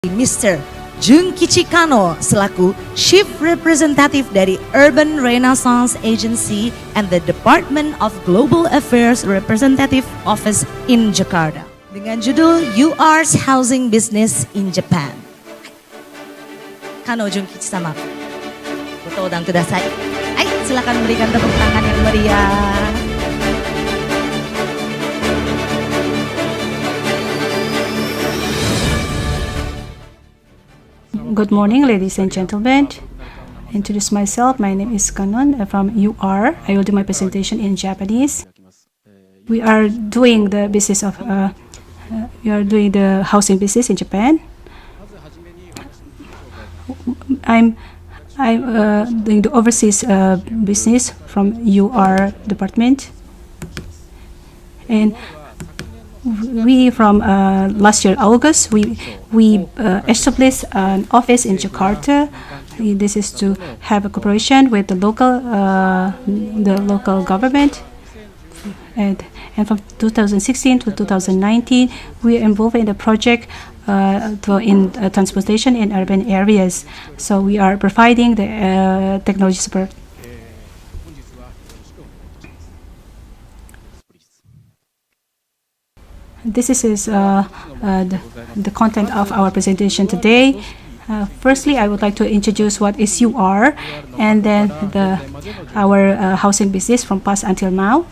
Mr. Junkichi Kano selaku Chief Representative dari Urban Renaissance Agency and the Department of Global Affairs Representative Office in Jakarta dengan judul UR's Housing Business in Japan. Kano Junkichi sama, foto udang kudasai. Ayo silakan berikan tepuk tangan yang meriah. Good morning, ladies and gentlemen. Introduce myself. My name is Kanon from UR. I will do my presentation in Japanese. We are doing the business of the housing business in Japan. I'm doing the overseas business from UR department, and we from last year August we established an office in Jakarta. This is to have a cooperation with the local government, and from 2016 to 2019 we are involved in the project in transportation in urban areas. So we are providing the technology support. This is the content of our presentation today. Firstly, I would like to introduce what is UR, and then our housing business from past until now,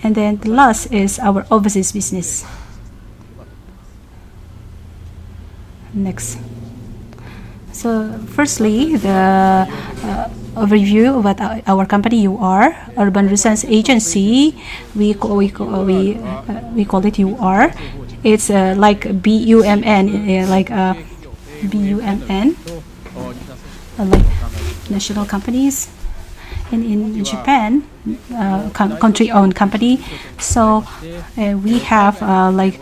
and then the last is our overseas business. Next. So, firstly, the overview about our company UR, Urban Renaissance Agency. We call it UR. It's like BUMN, like BUMN, like national companies. In Japan, country-owned company. So we have like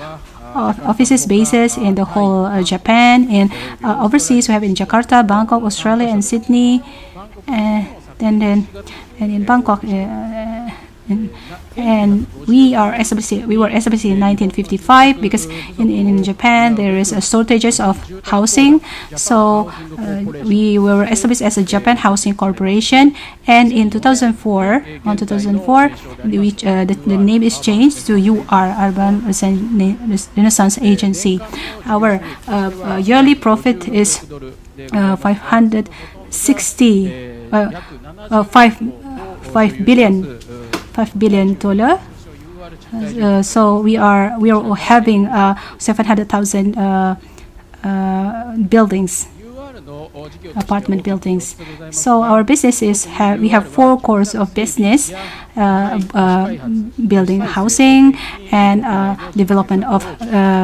offices, bases in the whole Japan, and overseas we have in Jakarta, Bangkok, Australia, and Sydney, and in Bangkok, and we were established in 1955 because in Japan there is a shortages of housing. So we were established as a Japan Housing Corporation, and in 2004, the name is changed to UR, Urban Renaissance Agency. Our yearly profit is 5 billion dollar. So we are having 700,000 buildings, apartment buildings. So our business is we have 4 cores of business: building housing and development of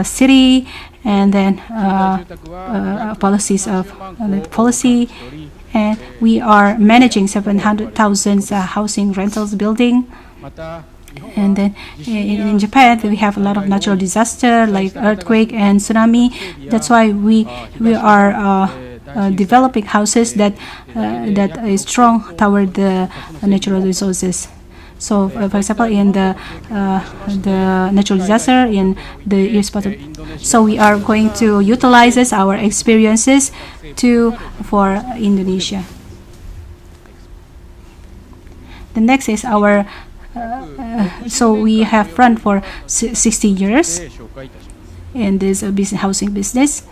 city, and then policy. And we are managing 700,000 housing rentals building. And then in Japan, we have a lot of natural disaster like earthquake and tsunami. That's why we are developing houses that is strong toward the natural resources. So, for example, in the natural disaster in the years past, so we are going to utilize our experiences for Indonesia. The next is our. So we have run for 60 years in this housing business.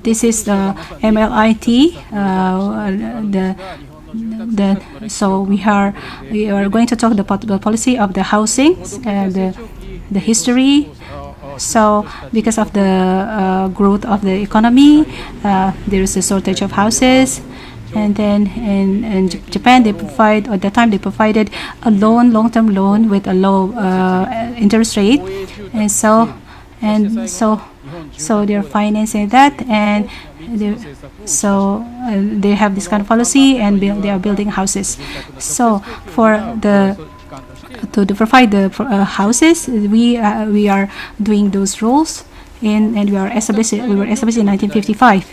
This is the MLIT. So we are going to talk about the policy of the housing and the history. So because of the growth of the economy, there is a shortage of houses. And then in Japan, at that time they provided a long-term loan with a low interest rate, and so they're financing that, and they have this kind of policy, and they are building houses. So to provide the houses, we are doing those rules, and we were established in 1955.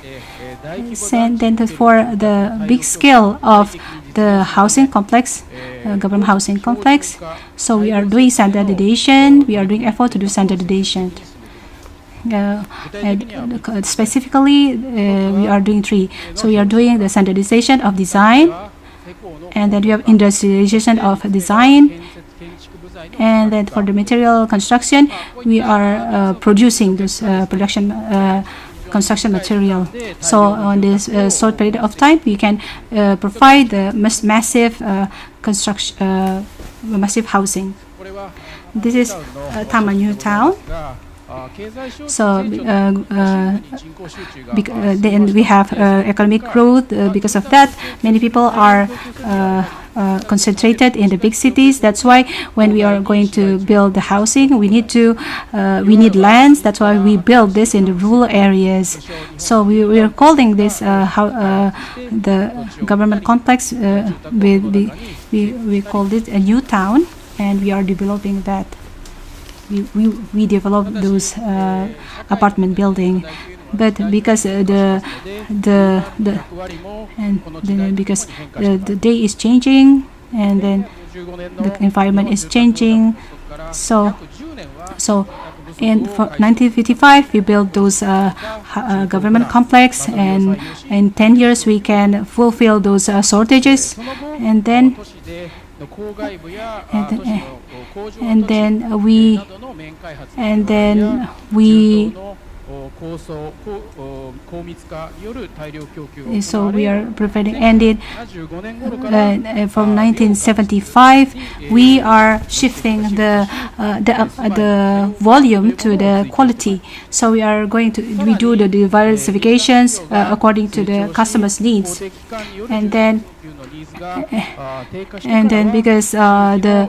And then for the big scale of the housing complex, government housing complex, so we are doing standardization. We are doing effort to do standardization. and specifically, we are doing 3. So we are doing the standardization of design, and then we have industrialization of design, and then for the material construction, we are producing this construction material. So on this short period of time, we can provide the massive massive housing. This is Tama New Town. So then we have economic growth. Because of that, many people are concentrated in the big cities. That's why when we are going to build the housing, we need lands. That's why we build this in the rural areas. So we are calling this the government complex. We call it a new town, and we are developing that. We develop those apartment building, but because the day is changing, and then the environment is changing. So in 1955 we built those government complex, and in 10 years we can fulfill those shortages, and then so we are providing, and from 1975 we are shifting the volume to the quality. So we are going to do the diversifications according to the customer's needs, and then because now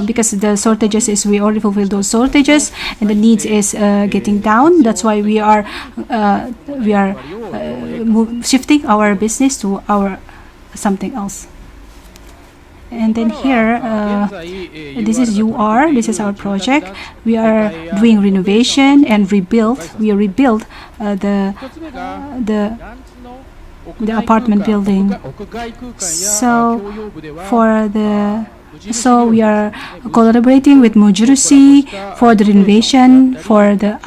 because the shortages is, we already fulfill those shortages, and the needs is getting down. That's why we are shifting our business to our something else. And then here, this is UR. This is our project. We are doing renovation and rebuild. We rebuild the apartment building. So we are collaborating with Mujurushi for the renovation, for the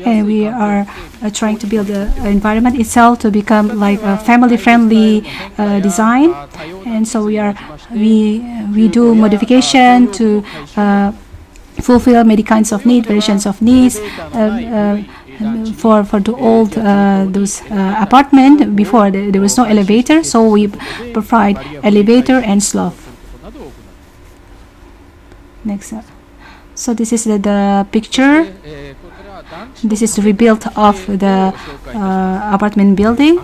and we are trying to build the environment itself to become like a family-friendly design. And so we do modification to fulfill many kinds of needs, variations of needs. For the old those apartment, before there was no elevator, so we provide elevator and slope. Next up. So this is the picture. This is the rebuild of the apartment building.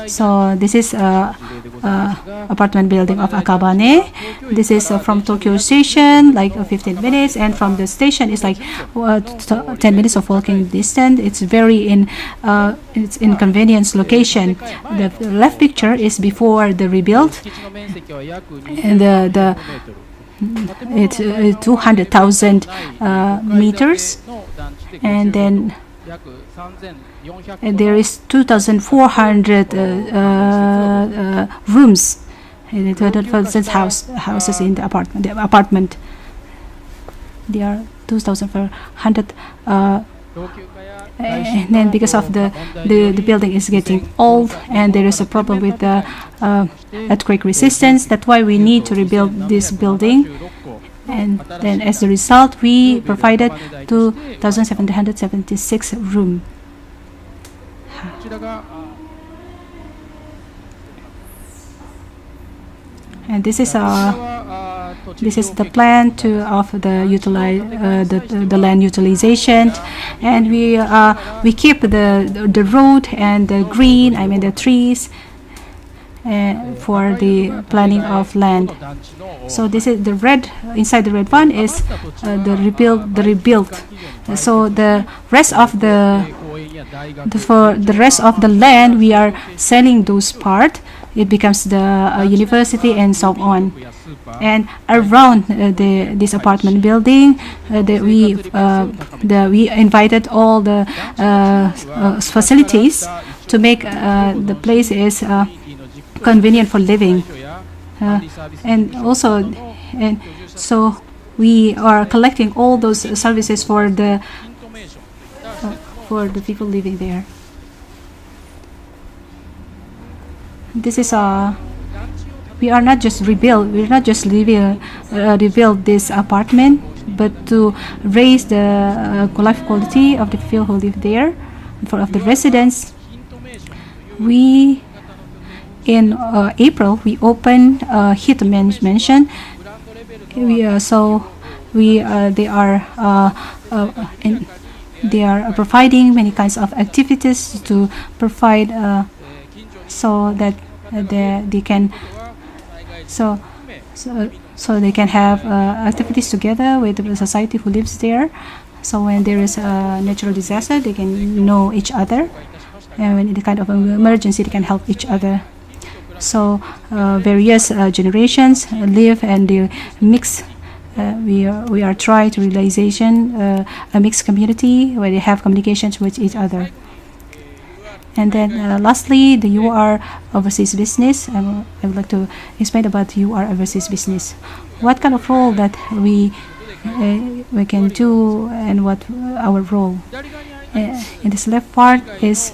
So this is apartment building of Akabane. This is from Tokyo Station, like 15 minutes, and from the station is like 10 minutes of walking distance. It's very it's in convenience location. The left picture is before the rebuild, and it's 200,000 meters, and then there is 2,400 rooms in the 2,000 houses in the apartment. There are 2,400. And then because of the building is getting old, and there is a problem with the earthquake resistance, that's why we need to rebuild this building. And then as a result, we provided 2,776 room. And this is the plan of the land utilization, and we keep the road and the green, I mean the trees, for the planning of land. So this is the red. Inside the red one is the rebuild. So the rest of for the rest of the land, we are selling those part. It becomes the university and so on. And around this apartment building, we invited all the facilities to make the place is convenient for living, and also, and so we are collecting all those services for the people living there. This is we are not just rebuild this apartment, but to raise the life quality of the people who live there, of the residents. We in April we opened heat mansion. They are providing many kinds of activities to provide so that they can they can have activities together with the society who lives there. So when there is a natural disaster, they can know each other, and when in the kind of emergency, they can help each other. So various generations live and they mix. We are trying to realization a mixed community where they have communications with each other. And then lastly, the UR overseas business. I would like to explain about UR overseas business. What kind of role that we can do, and what our role. In this left part is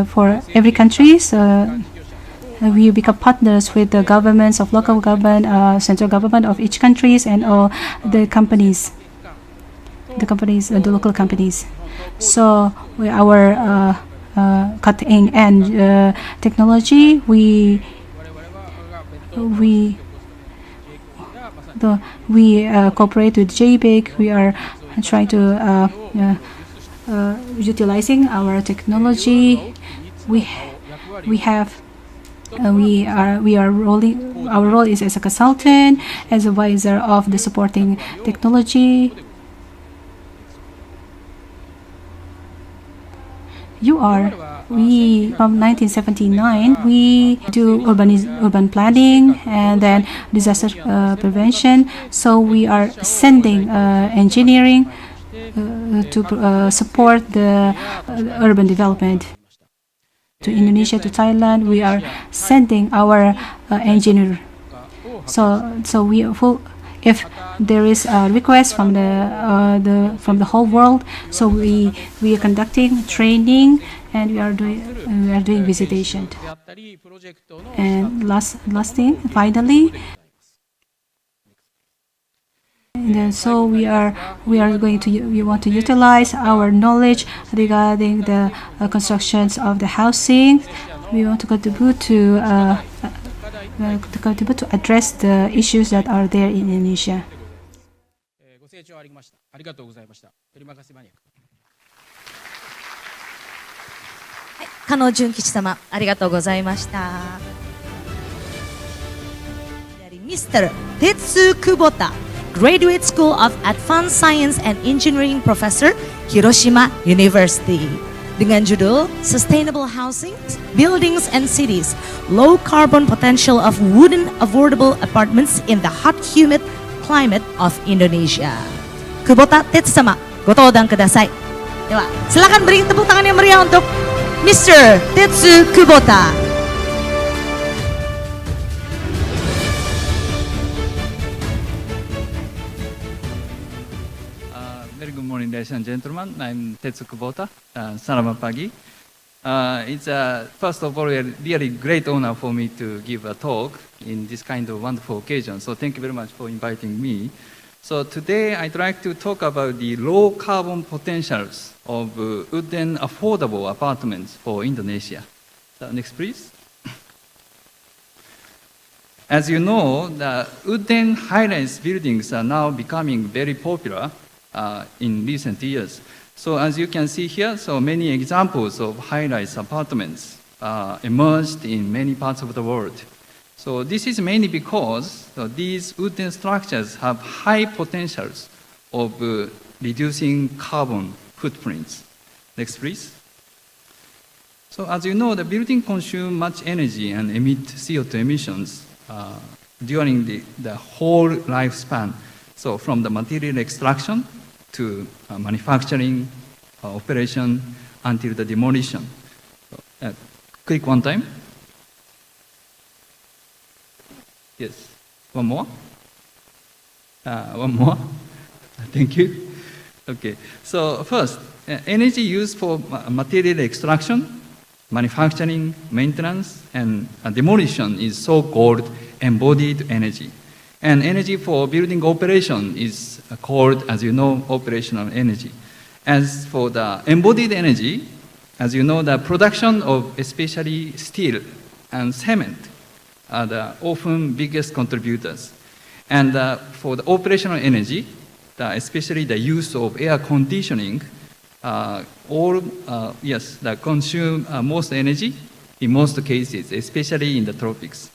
for every country. So we become partners with the governments of local government, central government of each countries, and all the companies, the local companies. So our cutting edge technology, we cooperate with JBIC. We are trying to utilizing our technology. We are rolling. Our role is as a consultant, as advisor of the supporting technology. We from 1979 we do urban planning and then disaster prevention. So we are sending engineering to support the urban development. To Indonesia, to Thailand, we are sending our engineer. If there is a request from the whole world, so we are conducting training, and we are doing visitation. And last thing, finally. And so we want to utilize our knowledge regarding the constructions of the housing. We want to contribute to address the issues that are there in Indonesia. ご清聴ありがとうございました。取り任せマニアック。加納純吉様、ありがとうございました。Mr. Tetsu Kubota, Graduate School of Advanced Science and Engineering Professor, Hiroshima University. Dengan judul Sustainable Housing, Buildings and Cities, Low Carbon Potential of Wooden Affordable Apartments in the Hot Humid Climate of Indonesia. Kubota Tetsu sama, gotodang kudasai. Dewa, silakan beri tepuk tangan yang meriah untuk Mr. Tetsu Kubota. Very good morning, ladies and gentlemen. I'm Tetsu Kubota, Selamat pagi. It's first of all a really great honor for me to give a talk in this kind of wonderful occasion. So thank you very much for inviting me. So today I'd like to talk about the low carbon potentials of wooden affordable apartments for Indonesia. So next, please. As you know, the wooden high-rise buildings are now becoming very popular in recent years. So as you can see here, so many examples of high-rise apartments emerged in many parts of the world. So this is mainly because these wooden structures have high potentials of reducing carbon footprints. Next, please. So as you know, the building consumes much energy and emit CO2 emissions during the whole lifespan. So from the material extraction to manufacturing, operation, until the demolition. Click one time. Yes, one more. One more. Thank you. Okay. So first, energy used for material extraction, manufacturing, maintenance, and demolition is so-called embodied energy. And energy for building operation is called, as you know, operational energy. As for the embodied energy, as you know, the production of especially steel and cement are the often biggest contributors. And for the operational energy, especially the use of air conditioning, that consume most energy in most cases, especially in the tropics.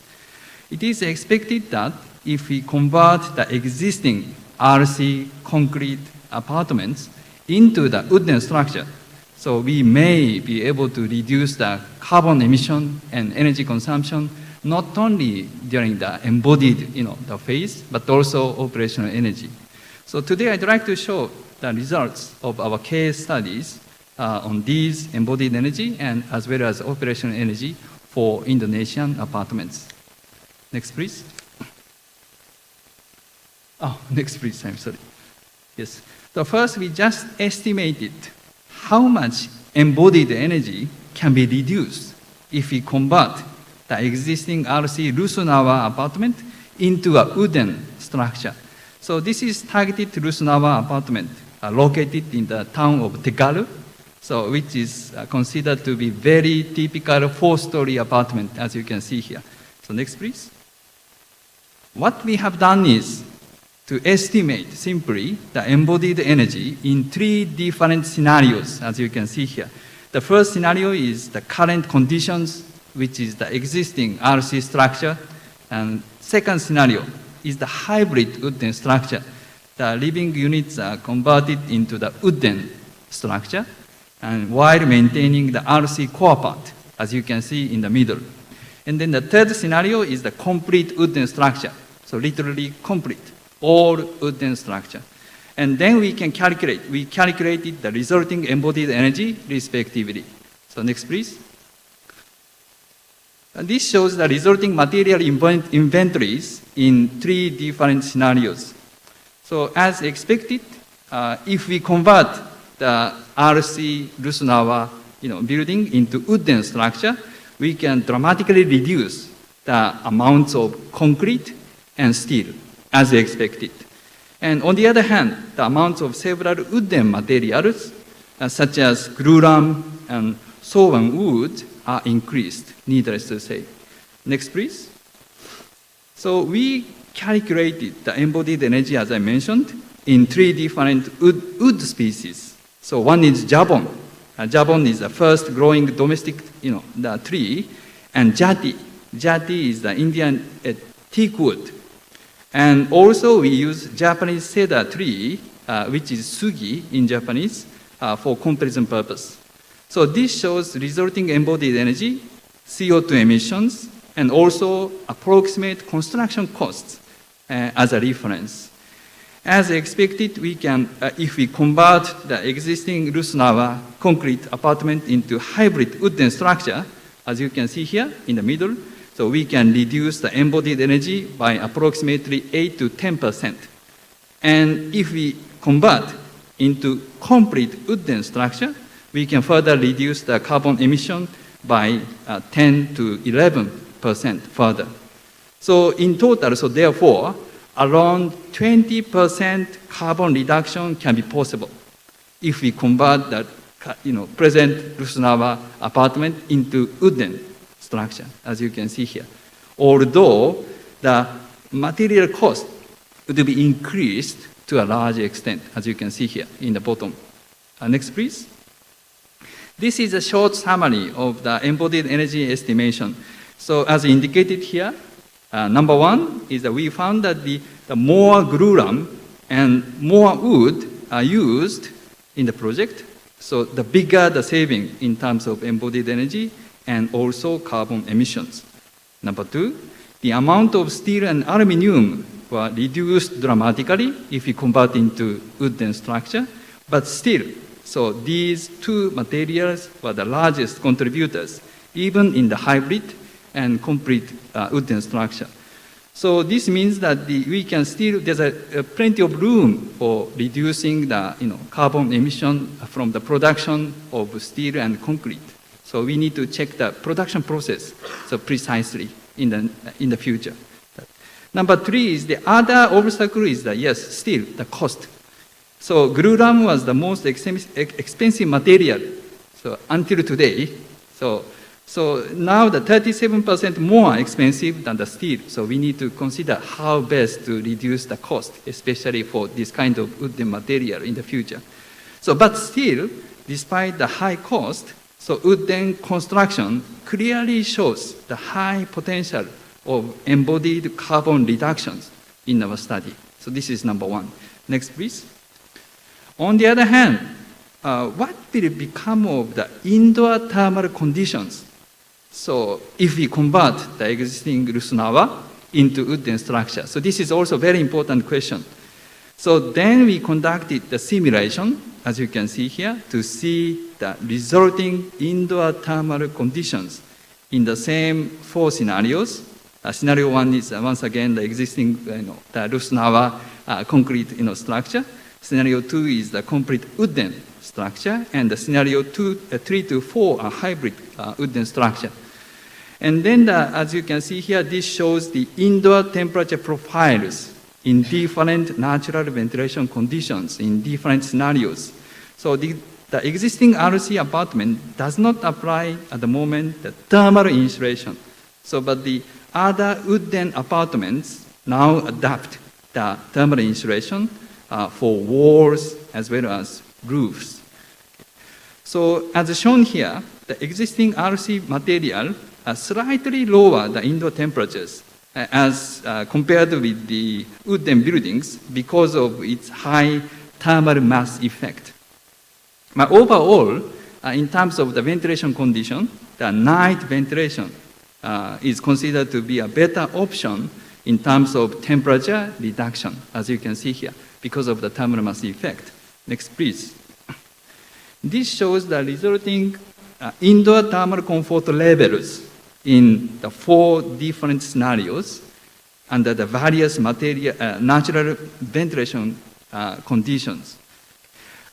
It is expected that if we convert the existing RC concrete apartments into the wooden structure, so we may be able to reduce the carbon emission and energy consumption not only during the embodied the phase, but also operational energy. So today I'd like to show the results of our case studies on these embodied energy and as well as operational energy for Indonesian apartments. Next, please. Oh, next, please. I'm sorry. Yes. So first, we just estimated how much embodied energy can be reduced if we convert the existing RC Rusunawa apartment into a wooden structure. So this is targeted Rusunawa apartment located in the town of Tegalu, so which is considered to be very typical four-story apartment, as you can see here. So next, please. What we have done is to estimate simply the embodied energy in three different scenarios, as you can see here. The first scenario is the current conditions, which is the existing RC structure, and second scenario is the hybrid wooden structure. The living units are converted into the wooden structure, and while maintaining the RC core part, as you can see in the middle. And then the third scenario is the complete wooden structure, so literally complete, all wooden structure. And then we calculated the resulting embodied energy respectively. So next, please. And this shows the resulting material inventories in three different scenarios. So as expected, if we convert the RC Rusunawa building into wooden structure, we can dramatically reduce the amounts of concrete and steel as expected. And on the other hand, the amounts of several wooden materials, such as glulam and sawan wood, are increased, needless to say. Next, please. So we calculated the embodied energy, as I mentioned, in three different wood species. So one is jabon. Jabon is the first growing domestic, the tree, and jati. Jati is the Indian teak wood. And also we use Japanese cedar tree, which is sugi in Japanese, for comparison purpose. So this shows resulting embodied energy, CO2 emissions, and also approximate construction costs as a reference. As expected, we can, if we convert the existing Rusunawa concrete apartment into hybrid wooden structure, as you can see here in the middle, so we can reduce the embodied energy by approximately 8 to 10%. And if we convert into complete wooden structure, we can further reduce the carbon emission by 10 to 11% further. So in total, so therefore, around 20% carbon reduction can be possible if we convert the present Rusunawa apartment into wooden structure, as you can see here. Although the material cost would be increased to a large extent, as you can see here in the bottom. Next, please. This is a short summary of the embodied energy estimation. So as indicated here, number one is that we found that the more glulam and more wood are used in the project, so the bigger the saving in terms of embodied energy and also carbon emissions. Number two, the amount of steel and aluminum were reduced dramatically if we convert into wooden structure, but still, so these two materials were the largest contributors, even in the hybrid and complete wooden structure. So this means that we can still, there's plenty of room for reducing the carbon emission from the production of steel and concrete. So we need to check the production process so precisely in the future. Number 3 is the other obstacle is still the cost. So glulam was the most expensive material until today. So now the 37% more expensive than the steel. So we need to consider how best to reduce the cost, especially for this kind of wooden material in the future. So, but still, despite the high cost, so wooden construction clearly shows the high potential of embodied carbon reductions in our study. So this is number 1. Next, please. On the other hand, what will become of the indoor thermal conditions? So if we convert the existing Rusunawa into wooden structure. So this is also a very important question. So then we conducted the simulation, as you can see here, to see the resulting indoor thermal conditions in the same 4 scenarios. Scenario 1 is once again the existing the Rusunawa concrete structure. Scenario 2 is the complete wooden structure, and the scenario 3 to 4 are hybrid wooden structure. And then, as you can see here, this shows the indoor temperature profiles in different natural ventilation conditions in different scenarios. So the existing RC apartment does not apply at the moment the thermal insulation. So, but the other wooden apartments now adapt the thermal insulation for walls as well as roofs. So as shown here, the existing RC material slightly lower the indoor temperatures as compared with the wooden buildings because of its high thermal mass effect. But overall, in terms of the ventilation condition, the night ventilation is considered to be a better option in terms of temperature reduction, as you can see here, because of the thermal mass effect. Next, please. This shows the resulting indoor thermal comfort levels in the 4 different scenarios under the various natural ventilation conditions.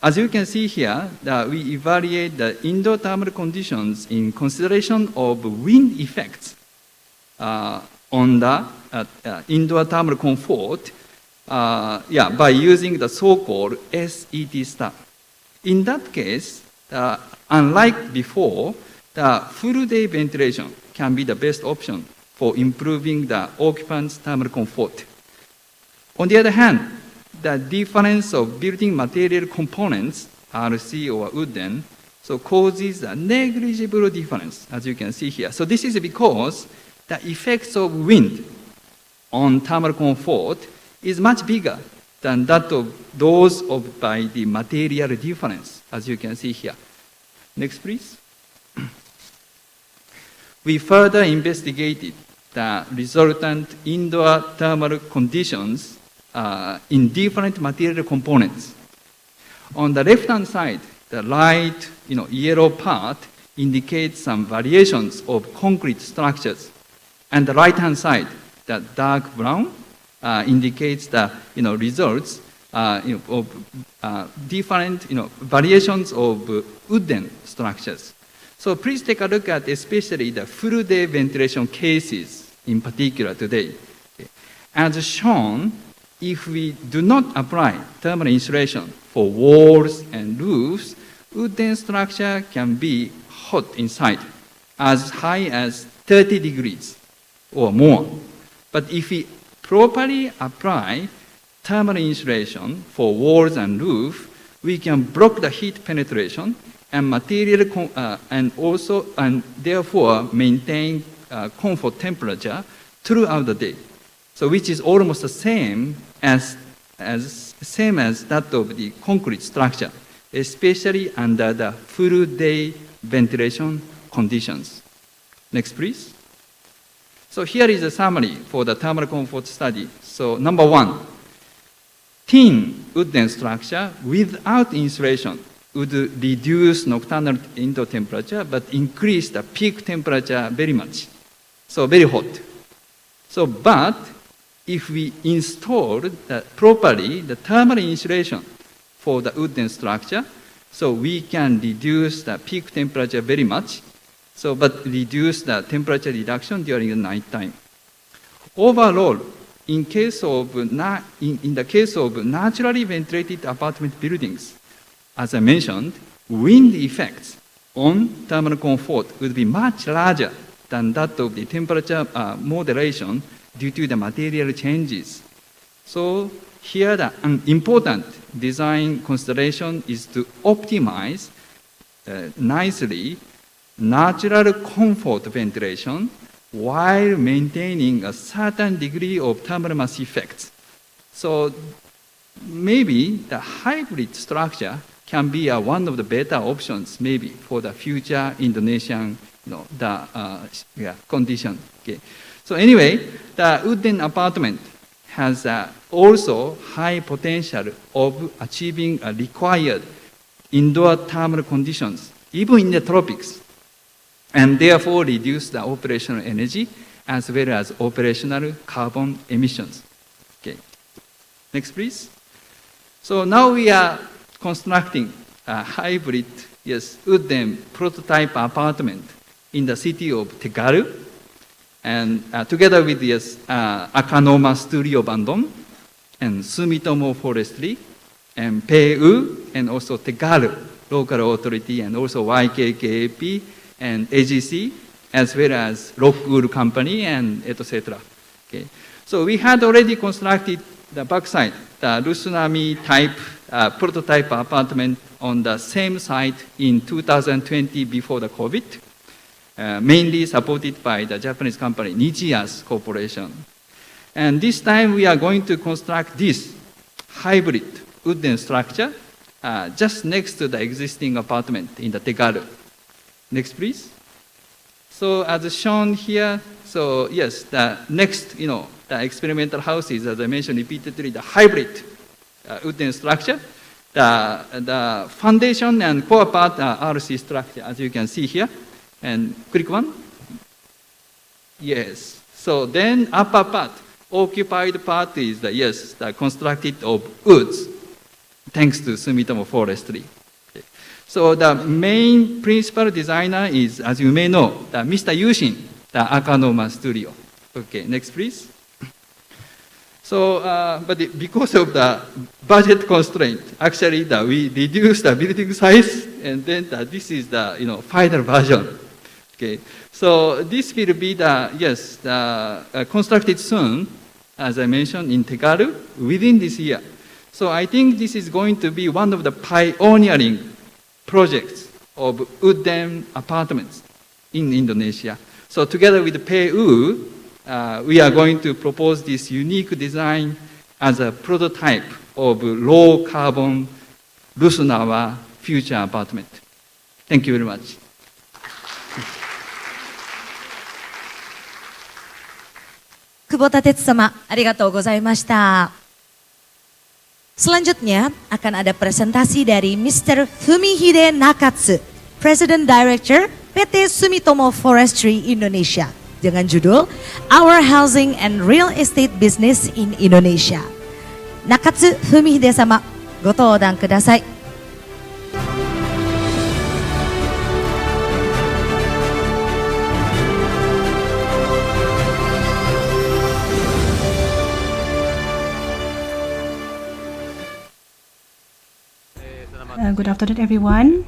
As you can see here, we evaluate the indoor thermal conditions in consideration of wind effects on the indoor thermal comfort by using the so-called SET star. In that case, unlike before, the full day ventilation can be the best option for improving the occupant's thermal comfort. On the other hand, the difference of building material components, RC or wooden, so causes a negligible difference, as you can see here. So this is because the effects of wind on thermal comfort is much bigger than that of those by the material difference, as you can see here. Next, please. We further investigated the resultant indoor thermal conditions in different material components. On the left-hand side, the light yellow part indicates some variations of concrete structures. And the right-hand side, the dark brown, indicates the results of different variations of wooden structures. So please take a look at especially the full day ventilation cases in particular today. As shown, if we do not apply thermal insulation for walls and roofs, wooden structure can be hot inside, as high as 30 degrees or more. But if we properly apply thermal insulation for walls and roof, we can block the heat penetration and and therefore maintain comfort temperature throughout the day. So which is almost the same as that of the concrete structure, especially under the full day ventilation conditions. Next, please. So here is a summary for the thermal comfort study. So number 1, thin wooden structure without insulation would reduce nocturnal indoor temperature but increase the peak temperature very much. So very hot. So but if we install properly the thermal insulation for the wooden structure, so we can reduce the peak temperature very much, but reduce the temperature reduction during the night time. Overall, in the case of naturally ventilated apartment buildings, as I mentioned, wind effects on thermal comfort would be much larger than that of the temperature moderation due to the material changes. So here an important design consideration is to optimize nicely natural comfort ventilation while maintaining a certain degree of thermal mass effects. So maybe the hybrid structure can be one of the better options maybe for the future Indonesian condition. Okay. So anyway, the wooden apartment has also high potential of achieving required indoor thermal conditions, even in the tropics, and therefore reduce the operational energy as well as operational carbon emissions. Okay. Next, please. So now we are constructing a hybrid, wooden prototype apartment in the city of Tegalu, and together with Akanoma Studio Bandung and Sumitomo Forestry and PU and also Tegalu local authority and also YKKAP and AGC as well as Rockwool Company and etc. Okay. So we had already constructed the backside, the Rusunami type prototype apartment on the same site in 2020 before the COVID, mainly supported by the Japanese company Nichias Corporation. And this time we are going to construct this hybrid wooden structure just next to the existing apartment in the Tegalu. Next, please. So as shown here, so yes, the next, the experimental house is, as I mentioned repeatedly, the hybrid wooden structure. The foundation and core part are RC structure, as you can see here. And click one. Yes. So then upper part, occupied part is the constructed of woods, thanks to Sumitomo Forestry. Okay. So the main principal designer is, as you may know, Mr. Yushin, the Akanoma Studio. Okay, next please. So, because of the budget constraint, actually we reduced the building size, and then this is the final version. Okay, so this will be constructed soon, as I mentioned, in Tegalu within this year. So I think this is going to be one of the pioneering projects of wooden apartments in Indonesia. So together with PU, we are going to propose this unique design as a prototype of low carbon Rusunawa future apartment. Thank you very much. Kubota Tetsu sama, arigatou gozaimashita. Selanjutnya akan ada presentasi dari Mr. Fumihide Nakatsu, President Director PT Sumitomo Forestry Indonesia, dengan judul Our Housing and Real Estate Business in Indonesia. Nakatsu Fumihide sama, goto dan kudasai. Good afternoon, everyone.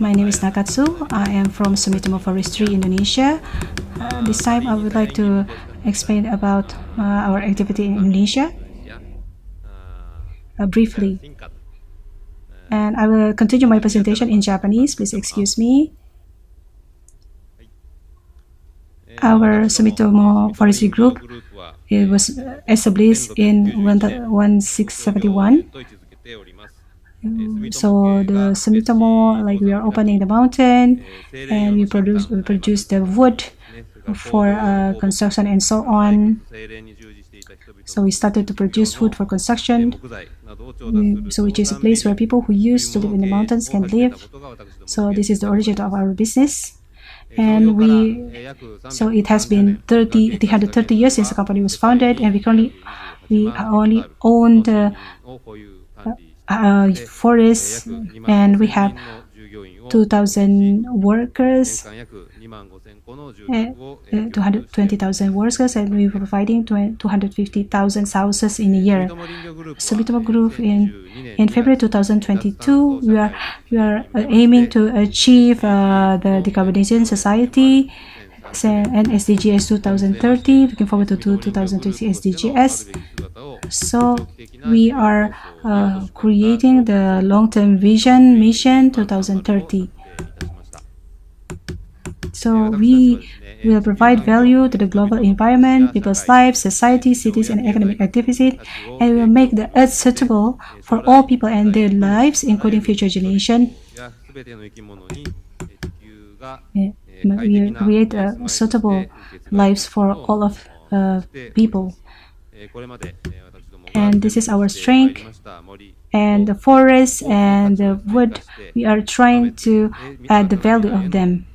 My name is Nakatsu. I am from Sumitomo Forestry Indonesia. This time I would like to explain about our activity in Indonesia briefly. And I will continue my presentation in Japanese. Please excuse me. Our Sumitomo Forestry Group, it was established in 1671. So the Sumitomo, we are opening the mountain, and we produce the wood for construction and so on. So we started to produce wood for construction, so which is a place where people who used to live in the mountains can live. So this is the origin of our business. And so it has been 330 years since the company was founded, and we only owned forests, and we have 2,000 workers, 220,000 workers, and we are providing 250,000 houses in a year. Sumitomo Group in February 2022, we are aiming to achieve the decarbonization society and SDGs 2030, looking forward to 2030 SDGs. So we are creating the long-term vision mission 2030. So we will provide value to the global environment, people's lives, society, cities, and economic activity, and we will make the earth suitable for all people and their lives, including future generations. We will create suitable lives for all of people. And this is our strength. And the forest and the wood, we are trying to add the value of them.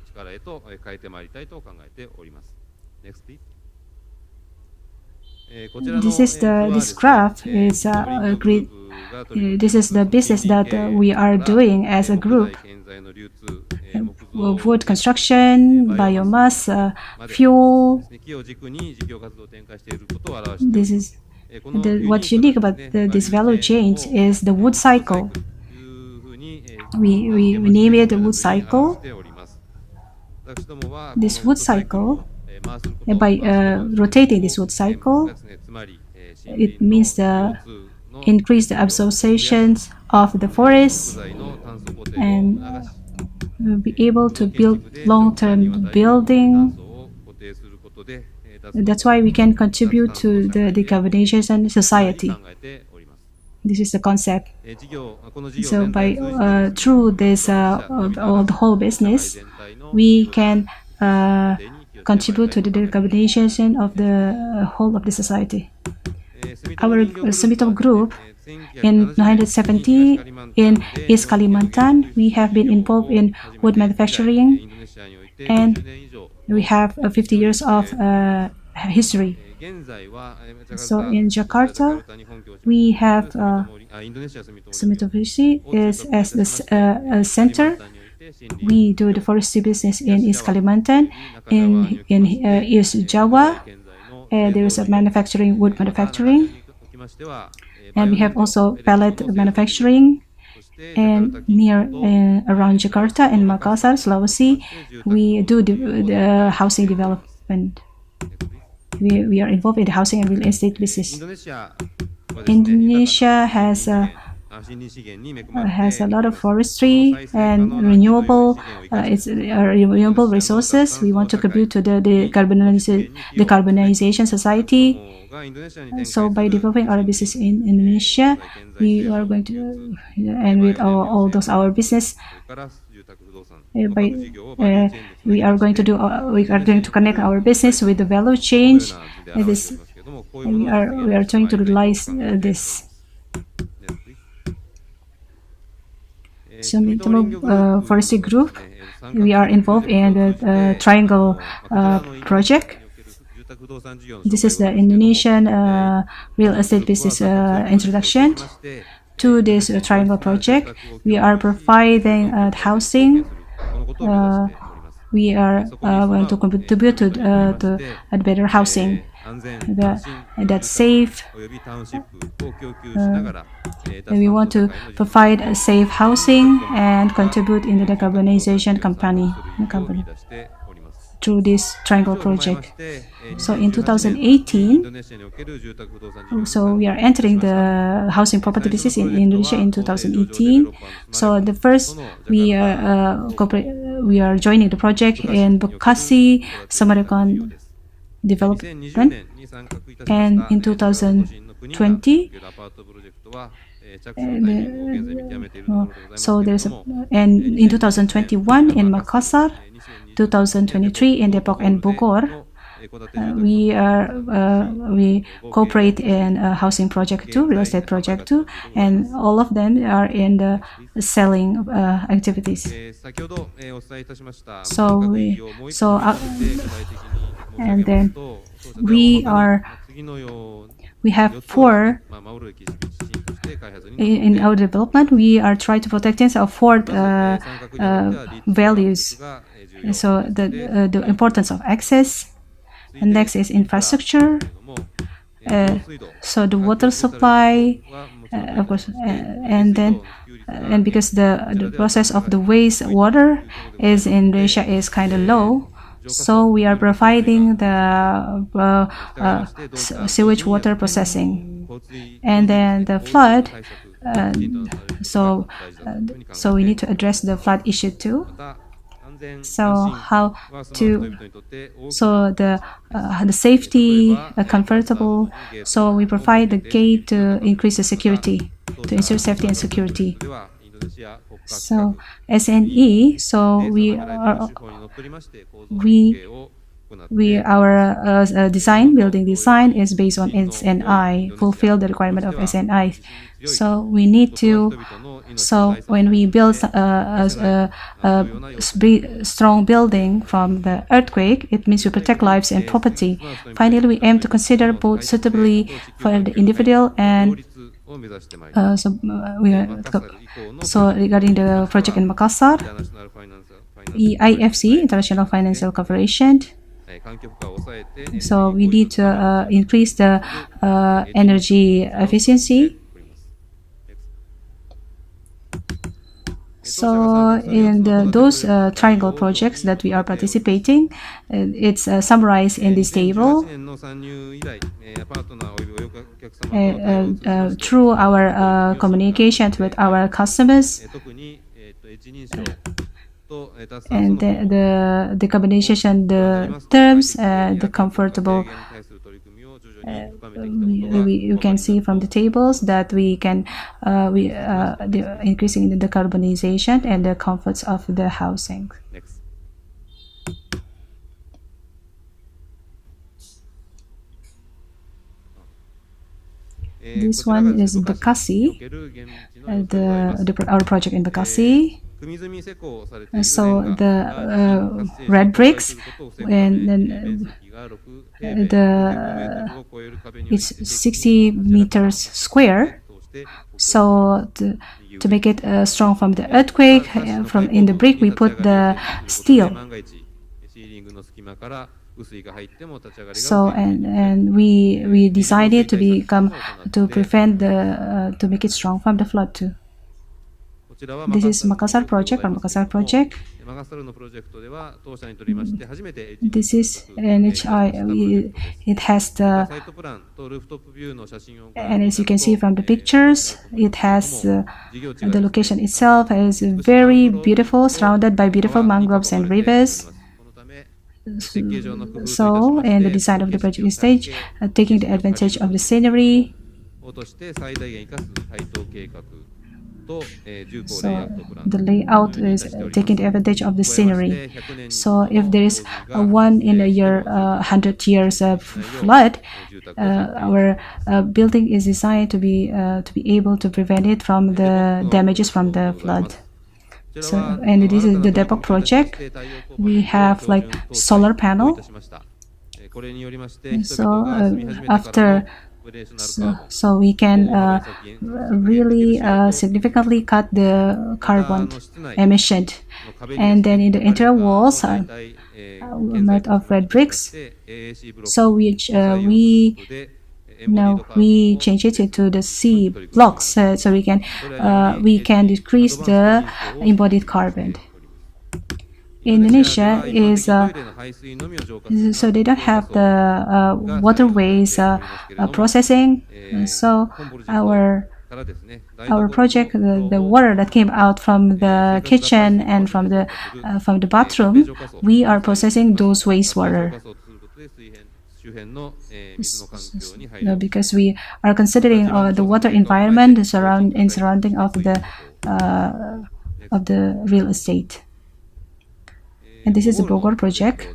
This graph is this is the business that we are doing as a group. Wood construction, biomass, fuel. This is what's unique about this value chain is the wood cycle. We name it the wood cycle. This wood cycle, by rotating this wood cycle, it means the increase the absorption of the forest, and we'll be able to build long-term building. That's why we can contribute to the decarbonization society. This is the concept. So by through this the whole business, we can contribute to the decarbonization of the whole of the society. Our Sumitomo Group in 1970 in East Kalimantan, we have been involved in wood manufacturing, and we have 50 years of history. So in Jakarta, we have Sumitomo is as the center. We do the forestry business in East Kalimantan, in East Java. There is a wood manufacturing, and we have also pellet manufacturing. And near around Jakarta and Makassar, Sulawesi, we do the housing development. We are involved in the housing and real estate business. Indonesia has a lot of forestry and renewable resources. We want to contribute to the decarbonization society. So by developing our business in Indonesia, we are going to, and with our business, we are going to connect our business with the value chain. We are trying to realize this. Sumitomo Forestry Group, we are involved in the Triangle project. This is the Indonesian real estate business introduction to this Triangle project. We are providing housing. We are going to contribute to better housing that's safe. We want to provide a safe housing and contribute in the decarbonization company through this Triangle project. So in 2018, so we are entering the housing property business in Indonesia in 2018. So the first we are joining the project in Bekasi, Samarkand development, and in 2020. So there's and in 2021 in Makassar, 2023 in Depok and Bogor. we cooperate in housing project too, real estate project too, and all of them are in the selling activities. And then we have 4 in our development. We are trying to protect our 4 values. So the importance of access, and next is infrastructure. So the water supply, of course, and because the process of the wastewater is in Russia is kind of low, so we are providing the sewage water processing, and then the flood. So we need to address the flood issue too. So the safety, comfortable. So we provide the gate to increase the security, to ensure safety and security. So SNE. So our building design is based on SNI, fulfill the requirement of SNI. So we need to. So when we build a strong building from the earthquake, it means we protect lives and property. Finally, we aim to consider both suitably for the individual and so regarding the project in Makassar, IFC, International Financial Corporation. So we need to increase the energy efficiency. So in those triangle projects that we are participating, it's summarized in this table. Through our communications with our customers, and the combination, the terms, the comfortable. You can see from the tables that we can increasing the decarbonization and the comforts of the housing. Next. This one is Bekasi, our project in Bekasi. So the red bricks, and then it's 60 meters square. So to make it strong from the earthquake, from in the brick we put the steel. So and we designed it to prevent to make it strong from the flood too. This is Makassar project. This is NHI. It has the, and as you can see from the pictures, it has the location itself is very beautiful, surrounded by beautiful mangroves and rivers. So, and the design of the project stage, taking the advantage of the scenery. So the layout is taking the advantage of the scenery. So if there is a 1 in a year, 100 years of flood, our building is designed to be able to prevent it from the damages from the flood. So, and this is the Depok project. We have like solar panel. So after. So we can really significantly cut the carbon emission. And then in the interior walls are made of red bricks. So we change it to the C blocks, so we can decrease the embodied carbon. Indonesia is so they don't have the waterways processing. So our project, the water that came out from the kitchen and from the bathroom, we are processing those wastewater. Because we are considering the water environment surrounding of the real estate. And this is the Bogor project.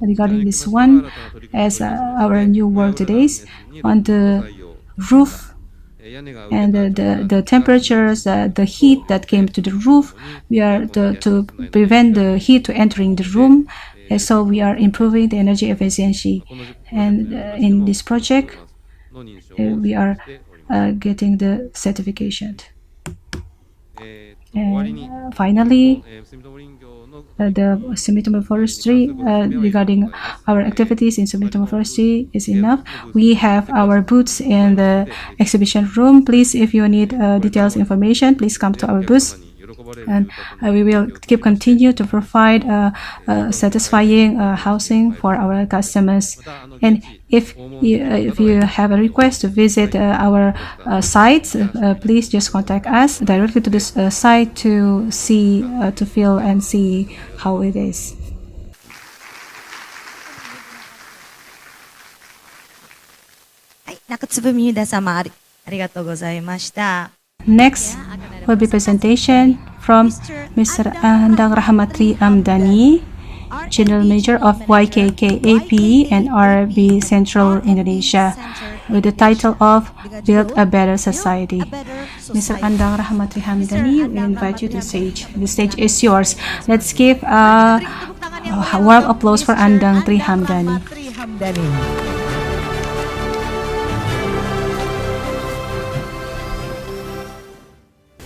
regarding this one as our new work today on the roof and the temperatures, the heat that came to the roof. We are to prevent the heat to entering the room. So we are improving the energy efficiency. And in this project, we are getting the certification. And finally, the Sumitomo Forestry, regarding our activities in Sumitomo Forestry is enough. We have our booths in the exhibition room. Please, if you need details information, please come to our booth. And we will continue to provide satisfying housing for our customers. And if you have a request to visit our sites, please just contact us directly to this site to see, to feel and see how it is. Next will be presentation from Mr. Andang Rahmatri Amdani, General Manager of YKK-AP and RB Central Indonesia, with the title of Build a Better Society. Mr. Andang Rahmatri Hamdani, we invite you to the stage. The stage is yours. Let's give a warm applause for Andang Tri Hamdani.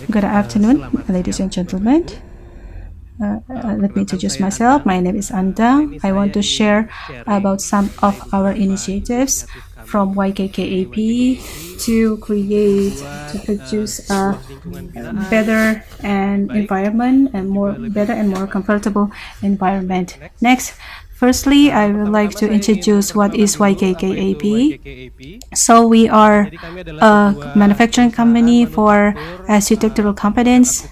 Good afternoon, ladies and gentlemen. Let me introduce myself. My name is Andang. I want to share about some of our initiatives from YKK-AP to produce a better environment and better and more comfortable environment. Next, firstly, I would like to introduce what is YKK-AP. So we are a manufacturing company for architectural components,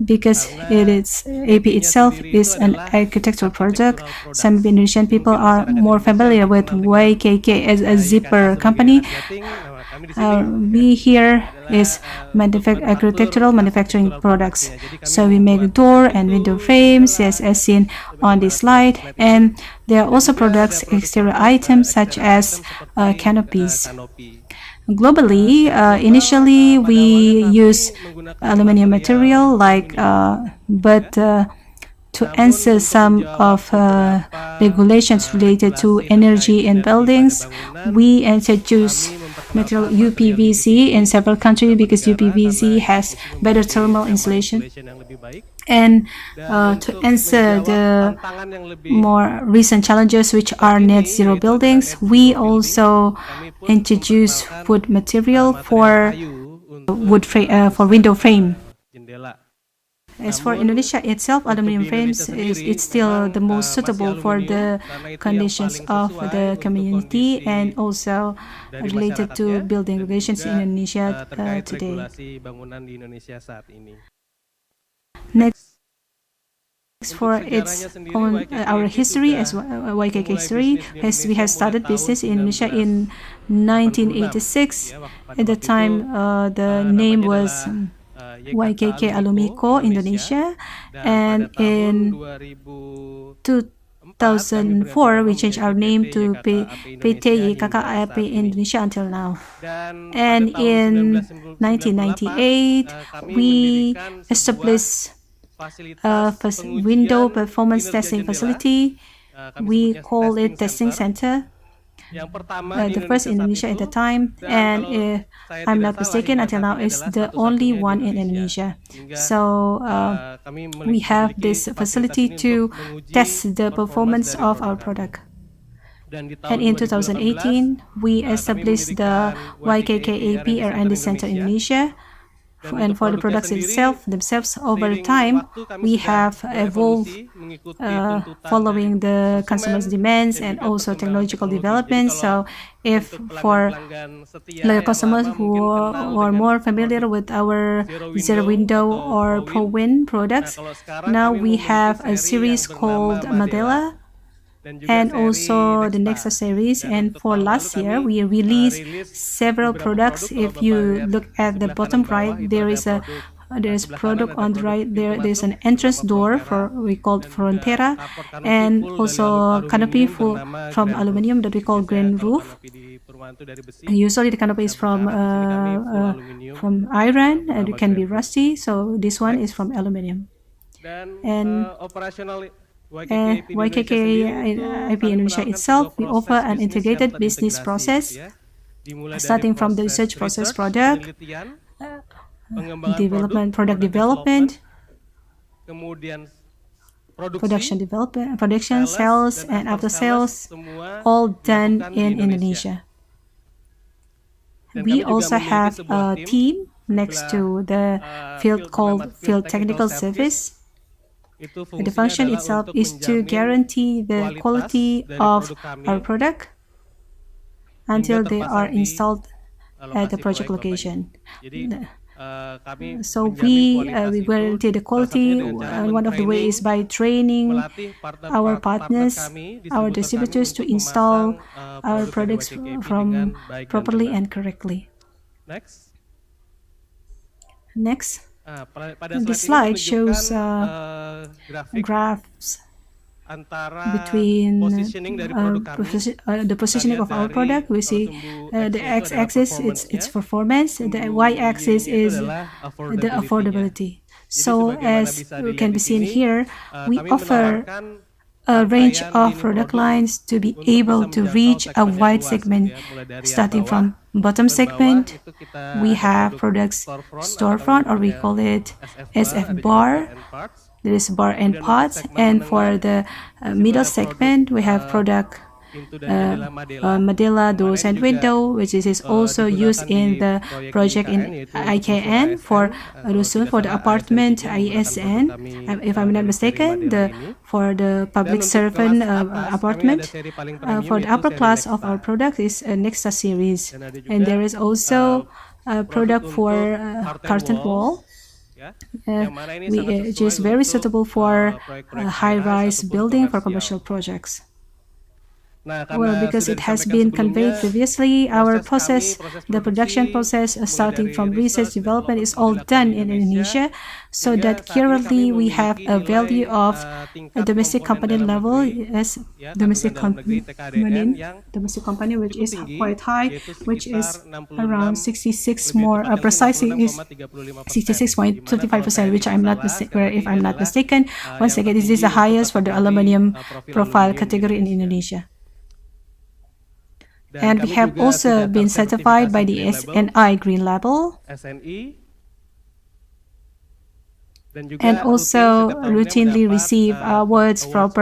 because AP itself is an architectural product. Some Indonesian people are more familiar with YKK as a zipper company. We here is architectural manufacturing products. So we make door and window frames, as seen on this slide, and there are also products, exterior items such as canopies. Globally, initially we use aluminum material, but to answer some of regulations related to energy in buildings, we introduce material UPVC in several countries because UPVC has better thermal insulation. And to answer the more recent challenges, which are net zero buildings, we also introduce wood material for window frame. As for Indonesia itself, aluminum frames it's still the most suitable for the conditions of the community and also related to building regulations in Indonesia today. Next, for its own our history as YKK history, as we have started business in Indonesia in 1986. At the time, the name was YKK Alumico Indonesia, and in 2004 we changed our name to PT YKK-AP Indonesia until now. And in 1998 we established a window performance testing facility. We call it testing center. The first in Indonesia at the time, and if I'm not mistaken, until now is the only one in Indonesia. So we have this facility to test the performance of our product. And in 2018, we established the YKK-AP R&D Center in Indonesia. And for the products themselves, over time, we have evolved following the customers' demands and also technological developments. So if for the customers who are more familiar with our Zero Window or ProWin products, now we have a series called Madela, and also the Nexa series. And for last year, we released several products. If you look at the bottom right, there is a There's product on the right there. There's an entrance door for we call Frontera, and also canopy from aluminium that we call green roof. Usually the canopy is from iron and it can be rusty. So this one is from aluminium. And YKK IP Indonesia itself, we offer an integrated business process, starting from the research process product, product development, production, sales, and after sales, all done in Indonesia. We also have a team next to the field called Field Technical Service. The function itself is to guarantee the quality of our product until they are installed at the project location. So we guarantee the quality. One of the ways is by training our partners, our distributors, to install our products from properly and correctly. Next. This slide shows graphs between the positioning of our product. We see the x-axis, it's performance, the y-axis is the affordability. So as can be seen here, we offer a range of product lines to be able to reach a wide segment. Starting from bottom segment, we have products storefront, or we call it SF bar. There is bar and pots. And for the middle segment, we have product Madela doors and window, which is also used in the project in IKN for Rusun, for the apartment ISN, if I'm not mistaken, for the public servant apartment. For the upper class of our product is Nexa series, and there is also a product for curtain wall, which is very suitable for high-rise building for commercial projects. Well, because it has been conveyed previously, our process, the production process, starting from research development, is all done in Indonesia, so that currently we have a value of a domestic component level, as domestic component, which is quite high, which is around 66 more, precisely is 66.25%, which if I'm not mistaken. Once again, this is the highest for the aluminum profile category in Indonesia. And we have also been certified by the SNI Green Label, and also routinely receive awards from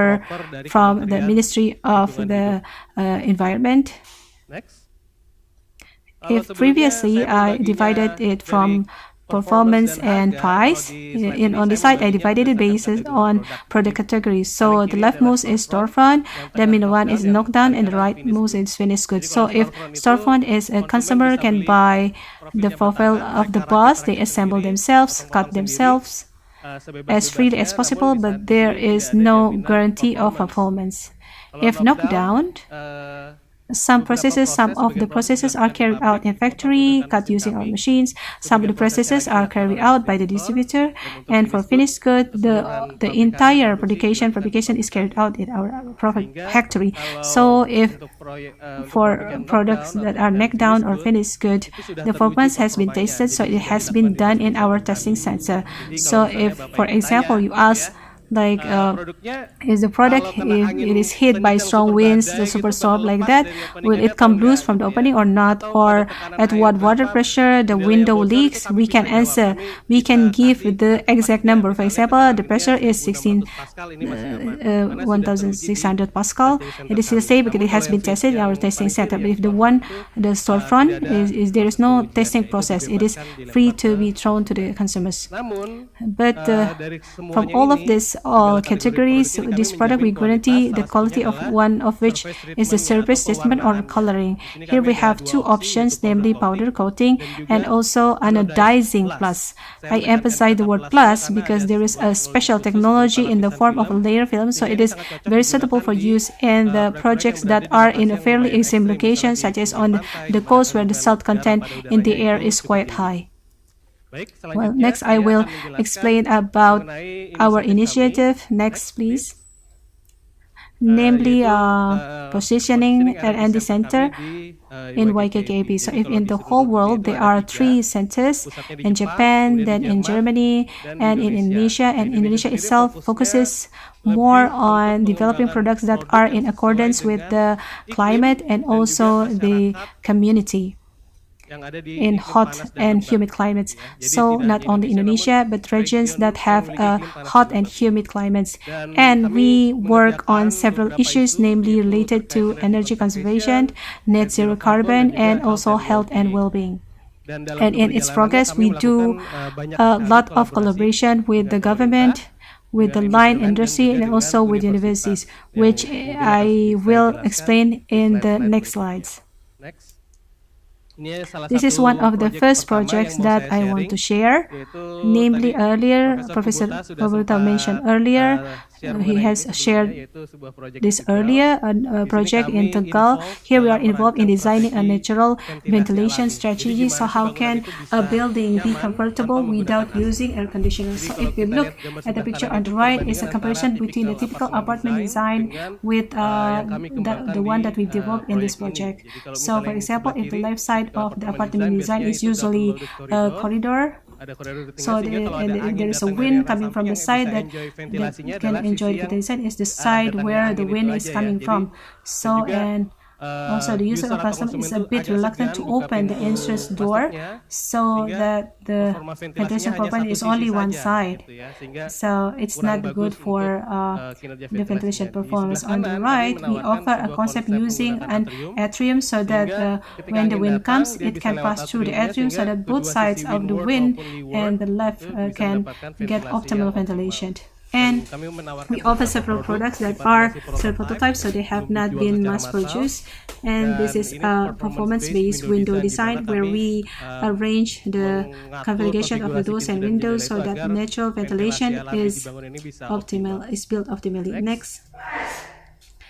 the Ministry of the Environment. If previously I divided it from performance and price, on the side I divided it based on product categories. So the leftmost is storefront, the middle one is knockdown, and the rightmost is finished goods. So if storefront is a consumer can buy the profile of the boss, they assemble themselves, cut themselves as freely as possible, but there is no guarantee of performance. If knockdown, some of the processes are carried out in factory, cut using our machines. Some of the processes are carried out by the distributor. And for finished good, the entire fabrication is carried out in our factory. So if for products that are neck down or finished good, the performance has been tested, so it has been done in our testing center. So if, for example, you ask, like is the product, if it is hit by strong winds, the superstorm like that, will it come loose from the opening or not, or at what water pressure the window leaks? We can answer, we can give the exact number. For example, the pressure is 1600 Pascal. It is still safe because it has been tested in our testing setup. If the storefront is there is no testing process, it is free to be thrown to the consumers. But from all of this, all categories, this product we guarantee the quality of one of which is the surface treatment or coloring. Here we have two options, namely powder coating and also anodizing plus. I emphasize the word plus because there is a special technology in the form of a layer film, so it is very suitable for use in the projects that are in a fairly extreme location, such as on the coast where the salt content in the air is quite high. Well, next I will explain about our initiative. Next, please. Namely, positioning R&D center in YKKAP. So if in the whole world there are 3 centers in Japan, then in Germany, and in Indonesia, and Indonesia itself focuses more on developing products that are in accordance with the climate and also the community in hot and humid climates. So not only Indonesia, but regions that have hot and humid climates. And we work on several issues, namely related to energy conservation, net zero carbon, and also health and well-being. And in its progress, we do a lot of collaboration with the government, with the line industry, and also with universities, which I will explain in the next slides. This is one of the first projects that I want to share. Namely, earlier, Professor Roberto mentioned earlier, he has shared this earlier, a project in Tegal. Here we are involved in designing a natural ventilation strategy. So how can a building be comfortable without using air conditioners? So if we look at the picture on the right, it's a comparison between the typical apartment design with the one that we developed in this project. So for example, if the left side of the apartment design is usually a corridor, so there is a wind coming from the side that can enjoy the design is the side where the wind is coming from. So and also the user of customer is a bit reluctant to open the entrance door, so that the ventilation component is only one side. So it's not good for the ventilation performance. On the right, we offer a concept using an atrium so that when the wind comes, it can pass through the atrium so that both sides of the wind and the left can get optimal ventilation. And we offer several products that are still prototypes, so they have not been mass-produced. And this is a performance-based window design where we arrange the configuration of the doors and windows so that natural ventilation is built optimally. Next.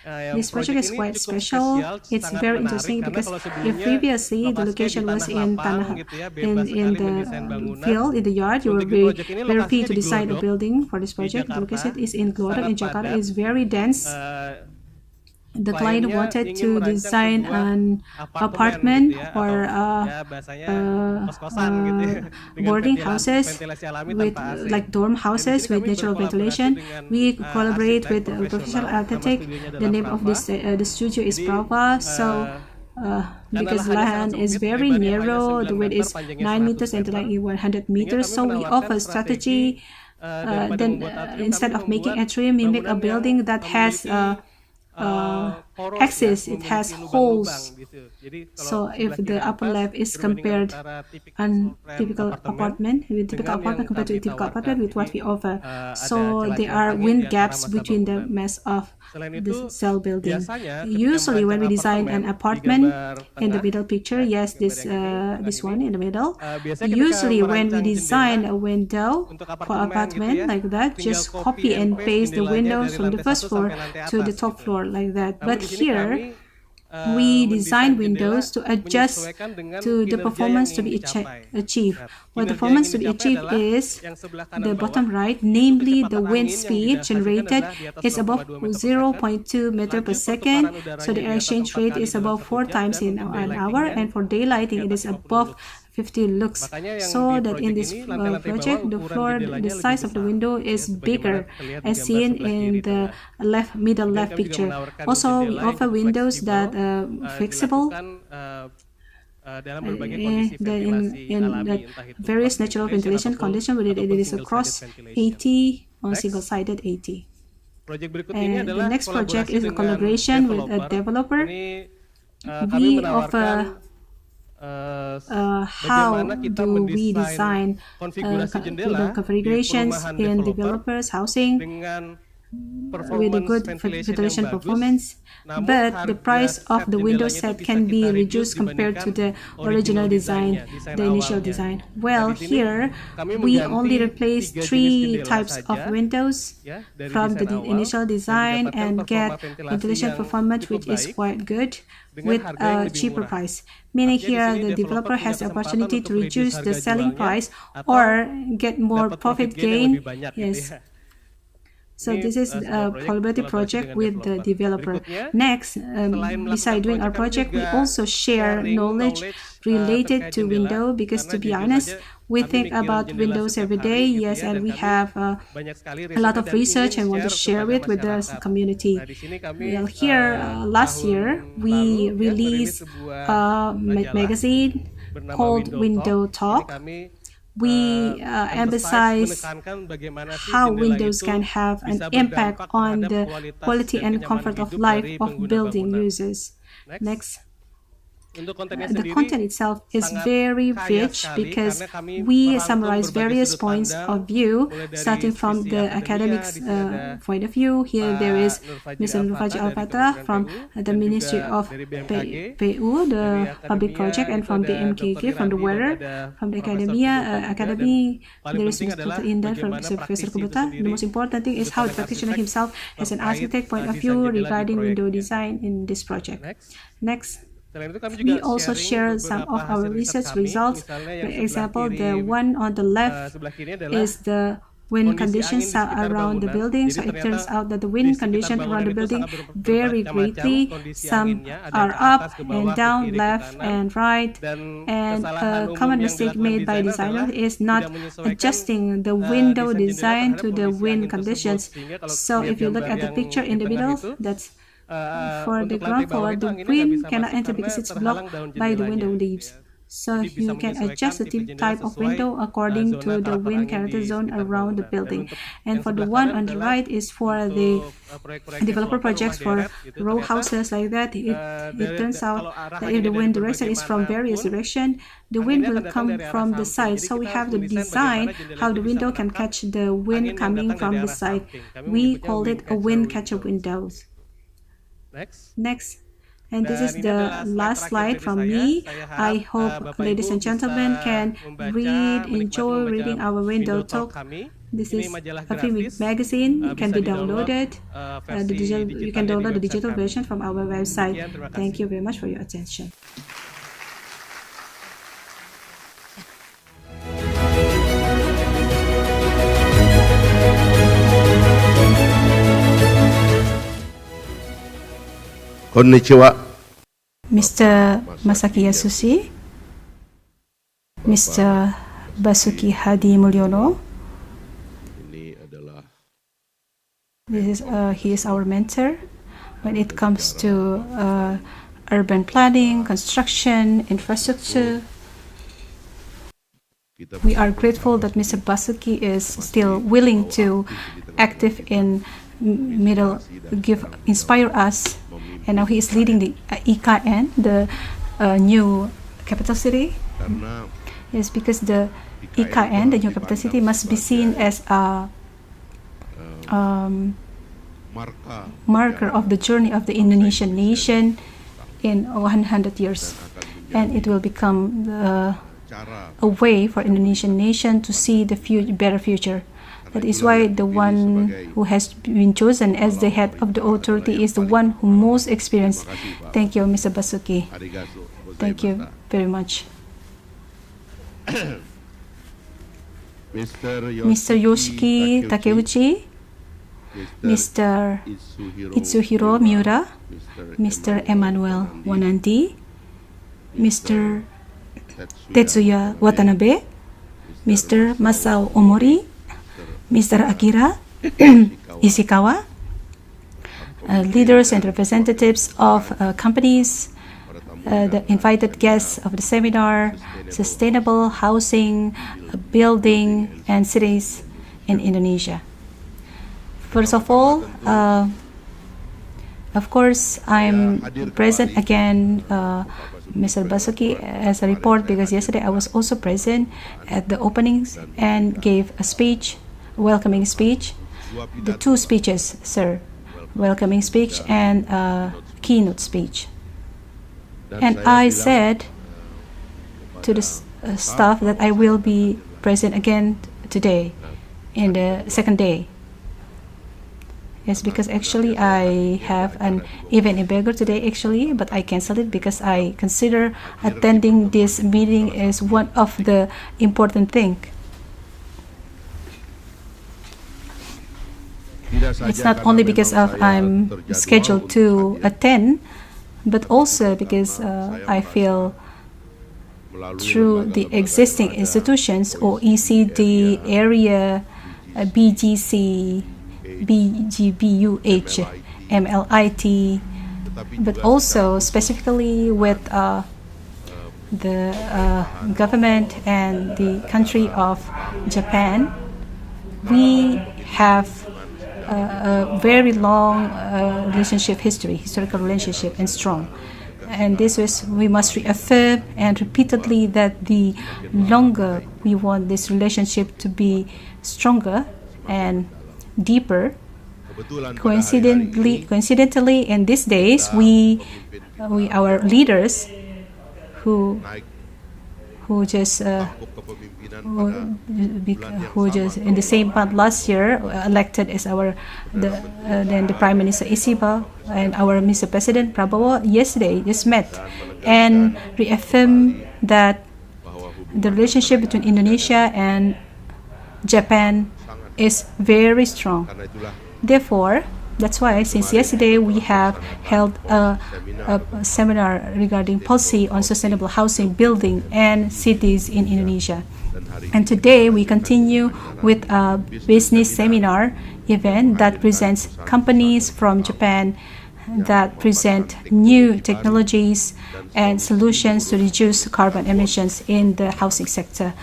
This project is quite special. It's very interesting because if previously the location was in the field, in the yard, you were very free to design a building for this project. The location is in Glodok in Jakarta. It's very dense. The client wanted to design an apartment or boarding houses with like dorm houses with natural ventilation. We collaborate with a professional architect. The name of this the studio is Prava. So because land is very narrow, the width is 9 meters and the length is 100 meters. So we offer strategy. Instead of making atrium, we make a building that has axis, it has holes. So if the upper left is compared an typical apartment compared to a typical apartment with what we offer, so there are wind gaps between the mass of the cell building. Usually when we design an apartment in the middle picture, yes, this one in the middle, usually when we design a window for apartment like that, just copy and paste the windows from the first floor to the top floor like that. But here we design windows to adjust to the performance to be achieved. What the performance to be achieved is the bottom right, namely the wind speed generated is above 0.2 meter per second. So the air exchange rate is above 4 times in an hour, and for daylighting it is above 50 lux. So that in this project, the size of the window is bigger, as seen in the middle left picture. Also, we offer windows that flexible in the various natural ventilation conditions, whether it is across 80 or single-sided 80. And the next project is a collaboration with a developer. We offer how do we design configurations in developers' housing with a good ventilation performance, but the price of the window set can be reduced compared to the original design, the initial design. Well, here we only replace 3 types of windows from the initial design and get ventilation performance which is quite good with a cheaper price. Meaning here the developer has the opportunity to reduce the selling price or get more profit gain. Yes. So this is a collaborative project with the developer. Next, besides doing our project, we also share knowledge related to window, because to be honest, we think about windows every day, yes, and we have a lot of research and want to share it with the community. Well, here, last year, we released a magazine called Window Talk. We emphasize how windows can have an impact on the quality and comfort of life of building users. Next. The content itself is very rich because we summarize various points of view, starting from the academics point of view. Here there is Mr. Nurfaji Al-Fatah from the Ministry of PU, the public project, and from the MKK, from the weather, from the academy, there is Mr. Indah from Professor Kubota. The most important thing is how the practitioner himself has an architect point of view regarding window design in this project. Next. We also share some of our research results. For example, the one on the left is the wind conditions around the building. So it turns out that the wind condition around the building vary greatly. Some are up and down, left and right. And a common mistake made by designers is not adjusting the window design to the wind conditions. So if you look at the picture in the middle, that's for the ground floor, the wind cannot enter because it's blocked by the window leaves. So you can adjust the type of window according to the wind character zone around the building. And for the one on the right is for the developer projects for row houses like that. It turns out that if the wind direction is from various directions, the wind will come from the side. So we have to design how the window can catch the wind coming from the side. We call it a wind catcher windows. Next. And this is the last slide from me. I hope ladies and gentlemen can enjoy reading our window talk. This is a free magazine. It can be downloaded. You can download the digital version from our website. Thank you very much for your attention. Konnichiwa. Mr. Masaki Yasushi, Mr. Basuki Hadi Mulyono. He is our mentor when it comes to urban planning, construction, infrastructure. We are grateful that Mr. Basuki is still willing to active in inspire us. And now he is leading the IKN, the new capital city. Yes, because the IKN, the new capital city, must be seen as a marker of the journey of the Indonesian nation in 100 years. And it will become a way for Indonesian nation to see the better future. That is why the one who has been chosen as the head of the authority is the one who most experienced. Thank you, Mr. Basuki. Thank you very much. Mr. Yoshiki Takeuchi, Mr. Itsuhiro Miura, Mr. Emmanuel Wananti, Mr. Tetsuya Watanabe, Mr. Masao Omori, Mr. Akira Ishikawa, leaders and representatives of companies, the invited guests of the seminar, sustainable housing, building, and cities in Indonesia. First of all, of course, I'm present again, Mr. Basuki, as a report, because yesterday I was also present at the openings and gave a speech, welcoming speech. the two speeches, sir, welcoming speech and keynote speech. And I said to the staff that I will be present again today in the second day. Yes, because actually I have an event in Bangor today actually, but I canceled it because I consider attending this meeting is one of the important thing. It's not only because of I'm scheduled to attend, but also because I feel through the existing institutions, OECD area, BGC, BGBUH, MLIT, but also specifically with the government and the country of Japan, we have a very long relationship history, historical relationship, and strong. And this is, we must reaffirm and repeatedly that the longer we want this relationship to be stronger and deeper. Coincidentally, in these days, our leaders who just in the same month last year elected as then the Prime Minister Ishiba and our Mr. President Prabowo yesterday just met and reaffirmed that the relationship between Indonesia and Japan is very strong. Therefore, that's why since yesterday we have held a seminar regarding policy on sustainable housing, building, and cities in Indonesia. And today we continue with a business seminar event that presents companies from Japan that present new technologies and solutions to reduce carbon emissions in the housing sector.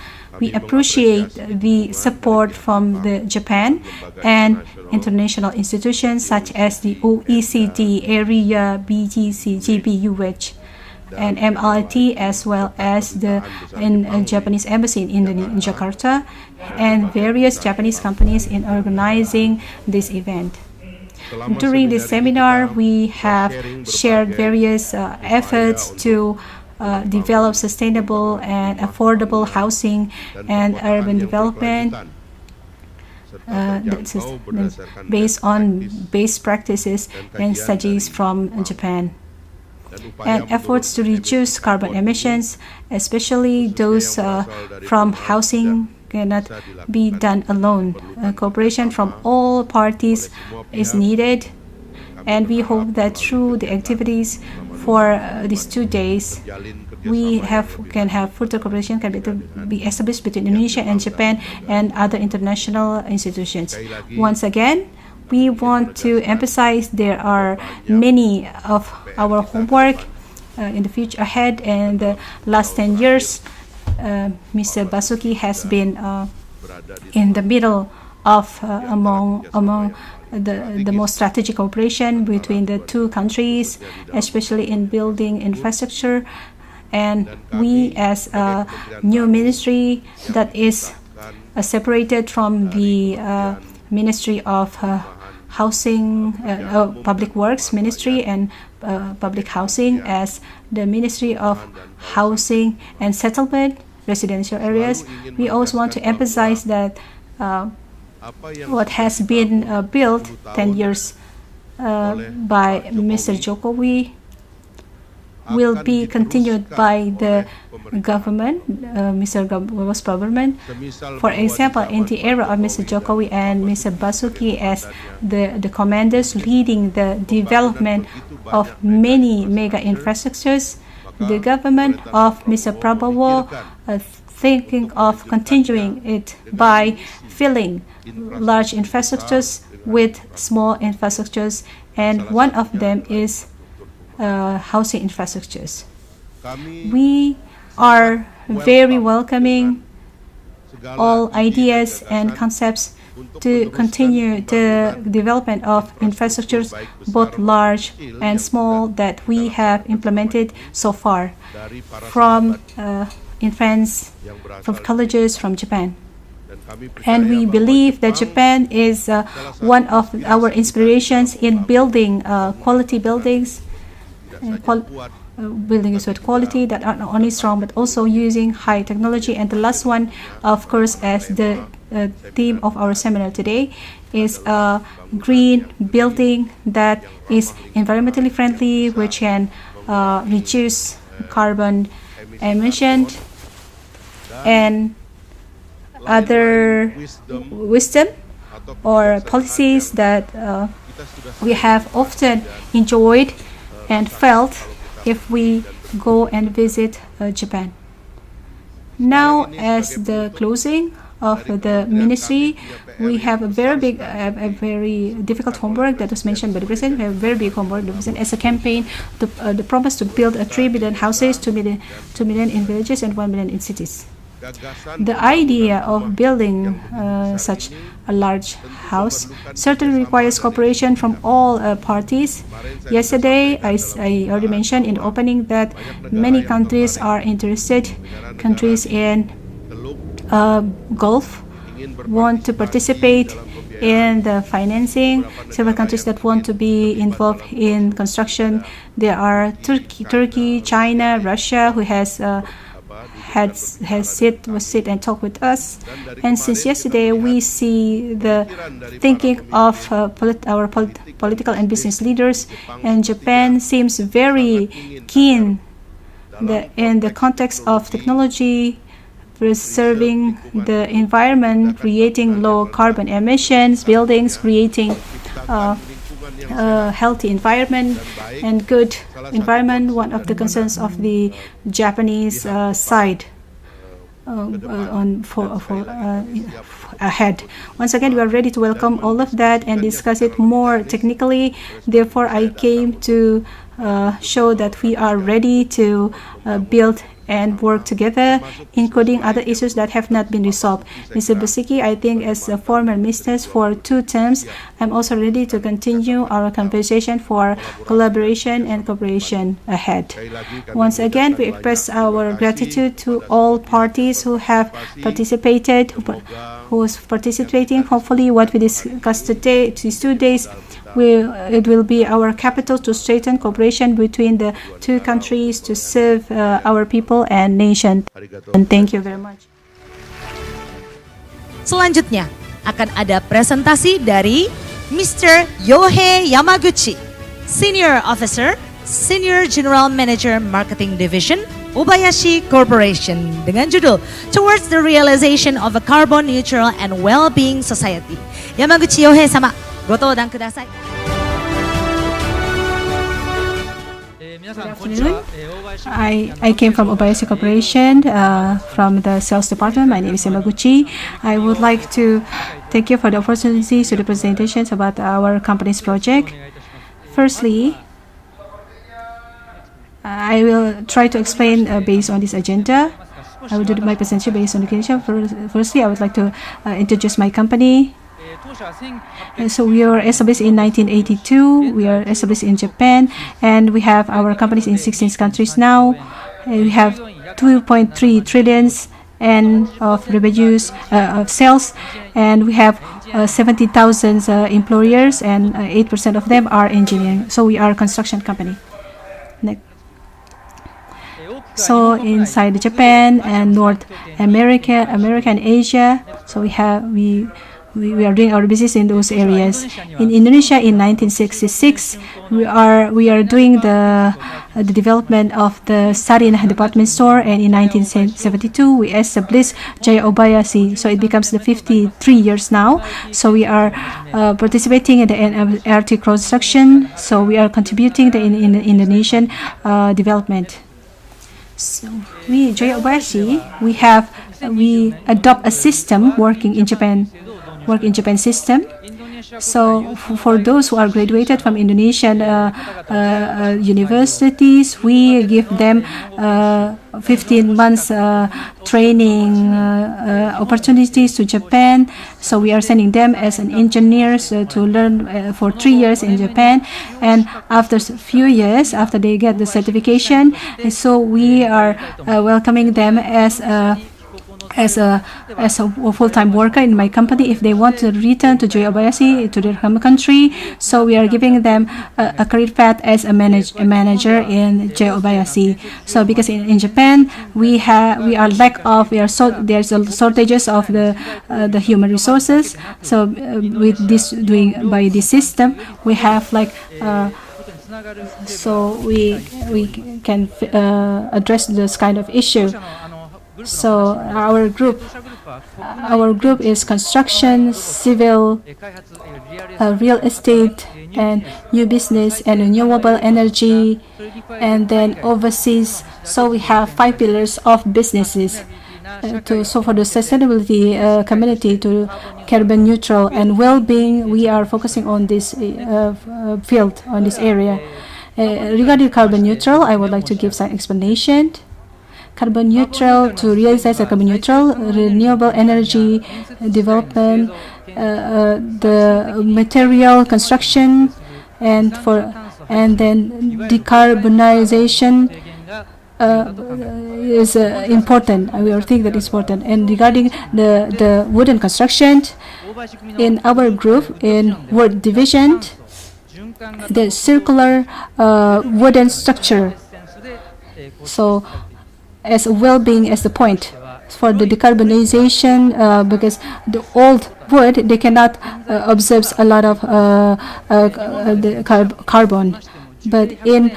We appreciate the support from the Japan and international institutions such as the OECD area, BGC, GBUH, and MLIT, as well as the Japanese embassy in Jakarta, and various Japanese companies in organizing this event. During this seminar, we have shared various efforts to develop sustainable and affordable housing and urban development based on best practices and studies from Japan. And efforts to reduce carbon emissions, especially those from housing, cannot be done alone. Cooperation from all parties is needed, and we hope that through the activities for these 2 days, we can have further cooperation can be established between Indonesia and Japan and other international institutions. Once again, we want to emphasize there are many of our homework in the future ahead, and the last 10 years, Mr. Basuki has been in the middle of among the most strategic cooperation between the two countries, especially in building infrastructure. And we, as a new ministry that is separated from the Ministry of Housing, Public Works Ministry and Public Housing, as the Ministry of Housing and Settlement, residential areas, we also want to emphasize that what has been built 10 years by Mr. Jokowi will be continued by the government, Mr. Prabowo's government. For example, in the era of Mr. Jokowi and Mr. Basuki as the commanders leading the development of many mega infrastructures, the government of Mr. Prabowo thinking of continuing it by filling large infrastructures with small infrastructures, and one of them is housing infrastructures. We are very welcoming all ideas and concepts to continue the development of infrastructures, both large and small, that we have implemented so far in France, from colleges from Japan. And we believe that Japan is one of our inspirations in building quality buildings, buildings with quality that are not only strong but also using high technology. And the last one, of course, as the theme of our seminar today, is a green building that is environmentally friendly, which can reduce carbon emission and other wisdom or policies that we have often enjoyed and felt if we go and visit Japan. Now, as the closing of the ministry, we have a very big, a very difficult homework that was mentioned by the President. We have a very big homework as a campaign, the promise to build 3 billion houses, 2 million in villages and 1 million in cities. The idea of building such a large house certainly requires cooperation from all parties. Yesterday, I already mentioned in the opening that many countries are interested. Countries in Gulf want to participate in the financing. Several countries that want to be involved in construction. There are Turkey, China, Russia, who was sit and talk with us. And since yesterday, we see the thinking of our political and business leaders, and Japan seems very keen in the context of technology, preserving the environment, creating low carbon emissions, buildings, creating healthy environment and good environment. One of the concerns of the Japanese side ahead. Once again, we are ready to welcome all of that and discuss it more technically. Therefore, I came to show that we are ready to build and work together, including other issues that have not been resolved. Mr. Basuki, I think as a former minister for 2 terms, I'm also ready to continue our conversation for collaboration and cooperation ahead. Once again, we express our gratitude to all parties who have participated, who is participating. Hopefully, what we discussed today, these 2 days, it will be our capital to strengthen cooperation between the 2 countries to serve our people and nation. And thank you very much. Selanjutnya akan ada presentasi dari Mr. Yohei Yamaguchi, Senior Officer, Senior General Manager Marketing Division, Obayashi Corporation, dengan judul Towards the Realization of a Carbon Neutral and Well-being Society. Yamaguchi Yohei-sama, gotodan kudasai. Good afternoon. I came from Obayashi Corporation, from the sales department. My name is Yamaguchi. I would like to thank you for the opportunity to the presentations about our company's project. Firstly, I will try to explain based on this agenda. I will do my presentation based on the condition. Firstly, I would like to introduce my company. So we were established in 1982. We are established in Japan, and we have our companies in 16 countries now. We have 2.3 trillions and of revenues of sales, and we have 70,000 employers, and 8% of them are engineering. So we are a construction company. Next. So inside Japan and North America, and Asia, so we are doing our business in those areas. In Indonesia, in 1966, we are doing the development of the Sarinah department store, and in 1972 we established Jaya Obayashi. So it becomes the 53 years now. So we are participating in the LRT construction. So we are contributing in the Indonesian development. So Jaya Obayashi, we adopt a system working in Japan system. So for those who are graduated from Indonesian universities, we give them 15 months training opportunities to Japan. So we are sending them as an engineers to learn for 3 years in Japan, and after a few years, after they get the certification, so we are welcoming them as as a full-time worker in my company, if they want to return to JOBAYASI, to their home country, so we are giving them a career path as a manager in JOBAYASI. So because in Japan there's a shortages of the human resources. So with this by this system, we have like so we can address this kind of issue. So our group is construction, civil, real estate, and new business and renewable energy, and then overseas. So we have 5 pillars of businesses. For the sustainability community to carbon neutral and well-being, we are focusing on this field, on this area. Regarding carbon neutral, I would like to give some explanation. Carbon neutral, to realize a carbon neutral, renewable energy development, the material construction, and then decarbonization is important. We think that is important. And regarding the wooden construction, in our group, in wood division, the circular wooden structure. So as well-being as the point for the decarbonization, because the old wood, they cannot absorb a lot of the carbon. But in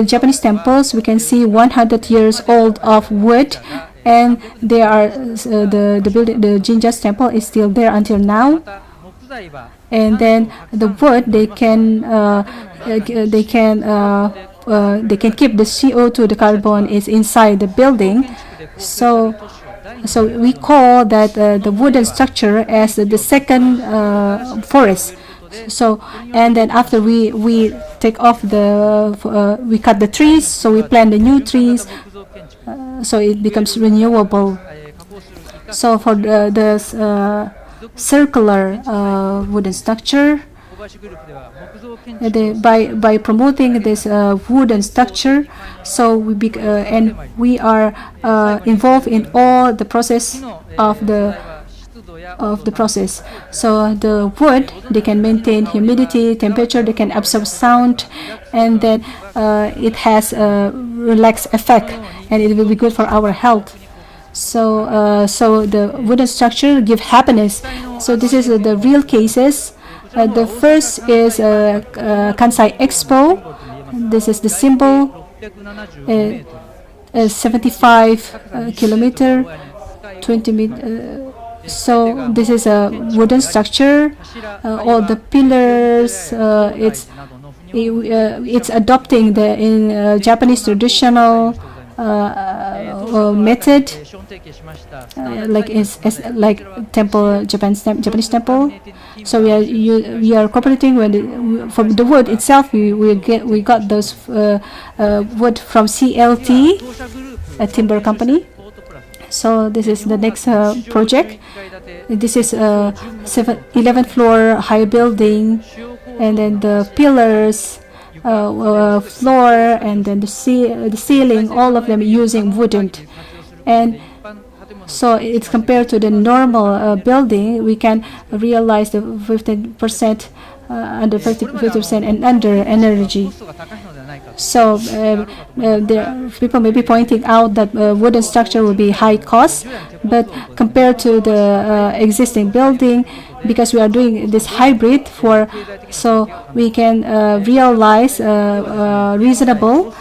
Japanese temples, we can see 100 years old of wood, and they are the Jinja's temple is still there until now. And then the wood, they can keep the CO2, the carbon is inside the building. So we call that the wooden structure as the second forest. So, and then after we take off we cut the trees, so we plant the new trees, so it becomes renewable. So for the circular wooden structure, by promoting this wooden structure, so we are involved in all the process of the process. So the wood, they can maintain humidity, temperature, they can absorb sound, and then it has a relaxed effect, and it will be good for our health. So the wooden structure give happiness. So this is the real cases. The first is Kansai Expo. This is the symbol, 75 kilometer, 20 meter. So this is a wooden structure. All the pillars, it's adopting the Japanese traditional method, like temple, Japanese temple. So we are cooperating from the wood itself. We got those wood from CLT, a timber company. So this is the next project. This is 11th floor high building, and then the pillars, floor, and then the ceiling, all of them using wooden. And so it's compared to the normal building, we can realize the 15% under 50% and under energy. So people may be pointing out that wooden structure will be high cost, but compared to the existing building, because we are doing this hybrid so we can realize reasonable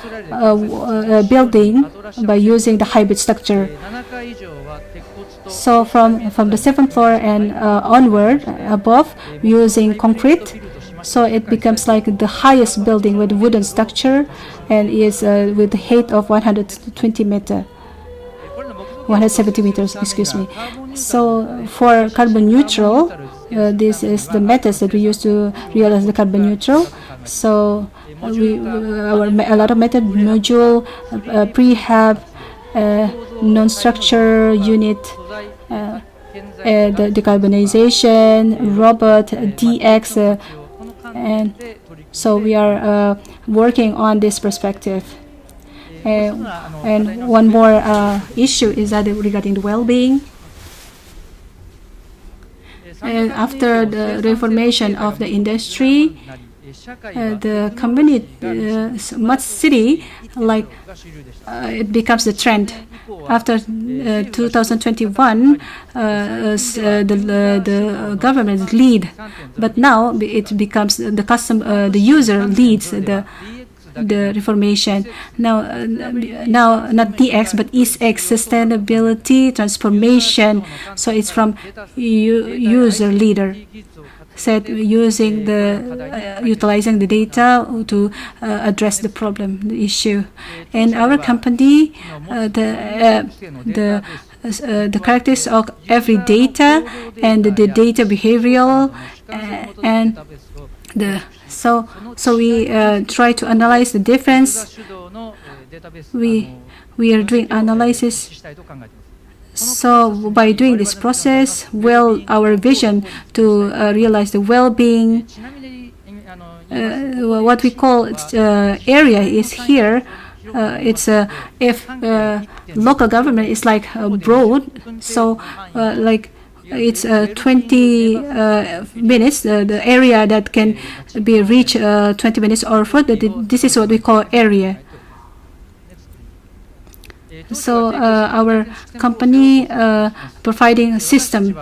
building by using the hybrid structure. So from the 7th floor and onward, above, using concrete. So it becomes like the highest building with wooden structure, and is with the height of 170 meters, excuse me. So for carbon neutral, this is the methods that we use to realize the carbon neutral. So a lot of method, module, prehab, non-structure unit, the decarbonization, robot, DX, and so we are working on this perspective. And one more issue is that regarding the well-being. after the reformation of the industry, the community, much city, like it becomes the trend. After 2021, the government lead, but now it becomes the user leads the reformation. Now not DX but EX, sustainability transformation. So it's from user leader. Said using utilizing the data to address the problem, the issue. In our company, the characteristics of every data and the data behavioral and so we try to analyze the difference. We are doing analysis. So by doing this process, our vision to realize the well-being, what we call area is here. It's if local government is like broad, so like it's 20 minutes. The area that can be reached 20 minutes or further. This is what we call area. So our company providing a system.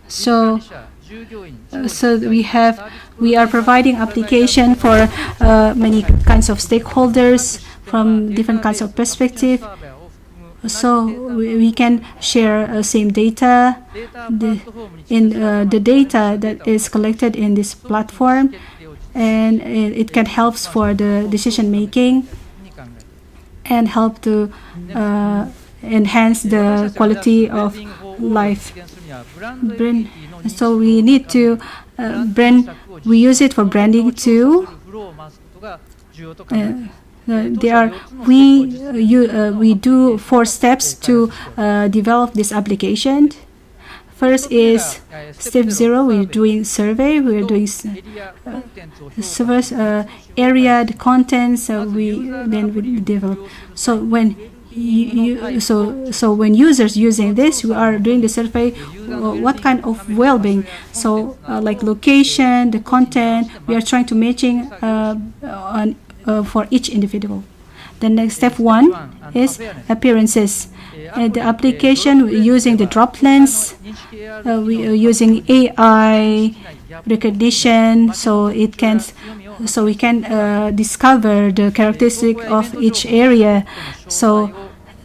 So we are providing application for many kinds of stakeholders from different kinds of perspective. So we can share same data. The data that is collected in this platform, and it can help for the decision making and help to enhance the quality of life. So we need to we use it for branding too. We do 4 steps to develop this application. First is step 0. We're doing survey. We're doing first area, the contents. We develop. So when when users using this, we are doing the survey. What kind of well-being? So like location, the content. We are trying to matching for each individual. The next step 1 is appearances. The application using the drop lens, we are using AI recognition, so we can discover the characteristic of each area. So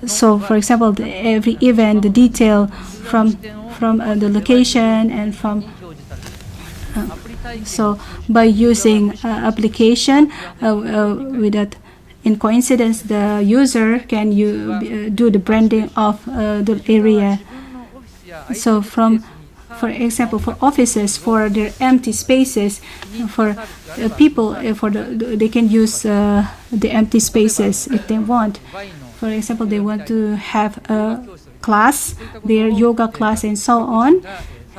for example, every event, the detail from the location and from. So by using application with that. In coincidence, the user can do the branding of the area. So for example, for offices, for their empty spaces, for people, they can use the empty spaces if they want. For example, they want to have a class, their yoga class and so on.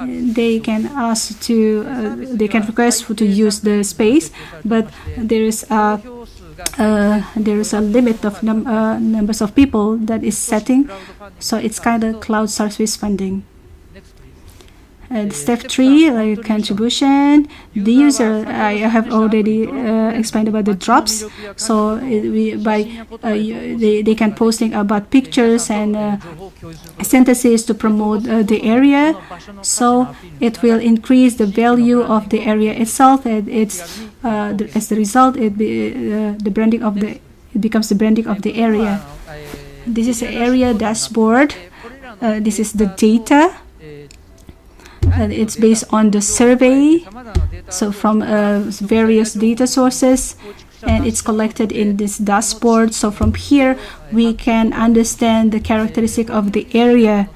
They can they can request to use the space, but there is a limit of numbers of people that is setting, so it's kind of cloud service funding. Step 3, like contribution. The user, I have already explained about the drops. So they can posting about pictures and synthesis to promote the area. So it will increase the value of the area itself. And as the result, it becomes the branding of the area. This is the area dashboard. This is the data. And it's based on the survey, so from various data sources, and it's collected in this dashboard. So from here we can understand the characteristic of the area.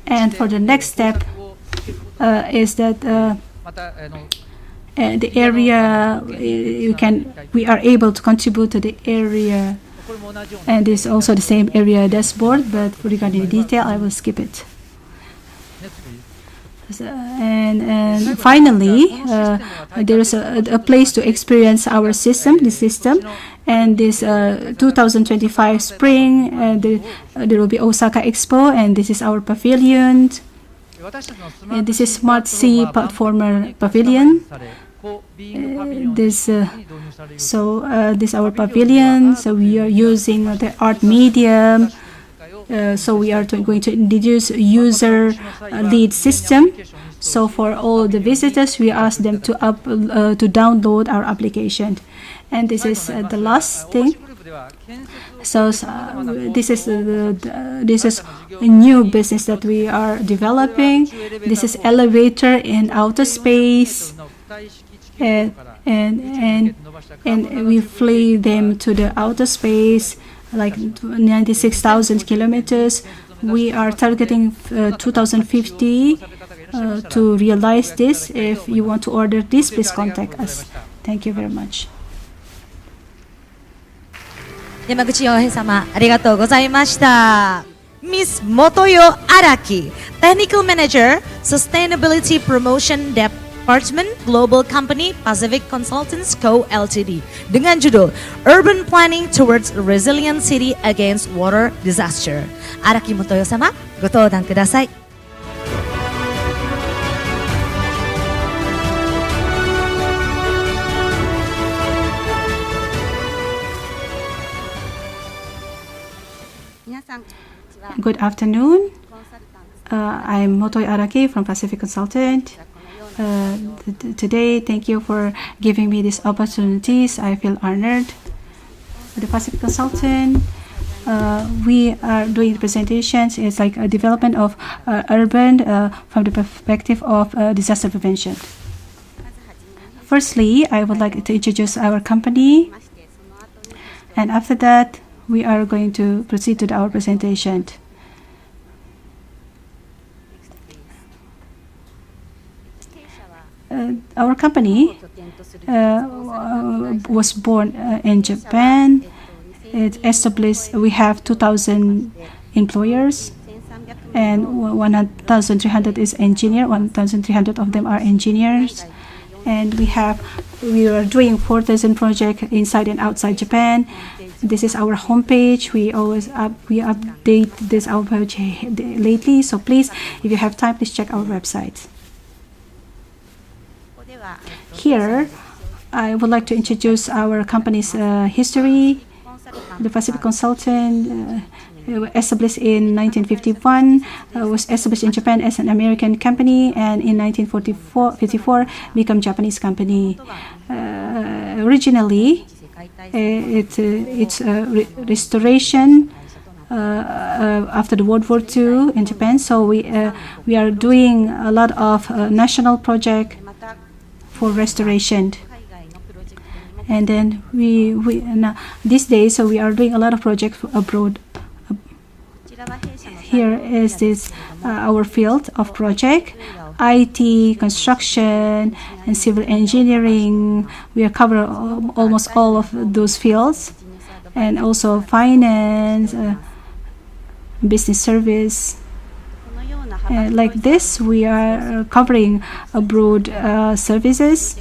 And for the next step is that the area we are able to contribute to the area, and it's also the same area dashboard, but regarding the detail I will skip it. And finally, there is a place to experience our system, and this 2025 spring, there will be Osaka Expo, and this is our pavilion. This is Smart Sea Platformer Pavilion. This is our pavilion. So we are using the art medium. So we are going to introduce user lead system. So for all the visitors, we ask them to download our application. And this is the last thing. So this is a new business that we are developing. This is elevator in outer space, and we fly them to the outer space, like 96,000 kilometers. We are targeting 2050 to realize this. If you want to order this, please contact us. Thank you very much. 山口洋平様、ありがとうございました。Miss Motoyo Araki, Technical Manager, Sustainability Promotion Department, Global Company, Pacific Consultants Co. Ltd. Dengan judul Urban Planning Towards Resilient City Against Water Disaster. Araki Motoyo sama, ご登壇ください。Good afternoon. I'm Motoyo Araki from Pacific Consultant. Today, thank you for giving me these opportunities. I feel honored. The Pacific Consultant, we are doing presentations. It's like a development of urban from the perspective of disaster prevention. Firstly, I would like to introduce our company, and after that, we are going to proceed to our presentation. Our company was born in Japan. It established. We have 2,000 employers, and 1,300 is engineer. 1,300 of them are engineers, and we are doing 4,000 projects inside and outside Japan. This is our homepage. We update this our page lately. So please, if you have time, please check our website. Here, I would like to introduce our company's history. The Pacific Consultant, established in 1951, was established in Japan as an American company, and in 1954 became a Japanese company. Originally, it's restoration after the World War II in Japan. So we are doing a lot of national project for restoration. And then these days, so we are doing a lot of projects abroad. Here is this our field of project: IT, construction, and civil engineering. We are cover almost all of those fields, and also finance, business service. Like this, we are covering abroad services.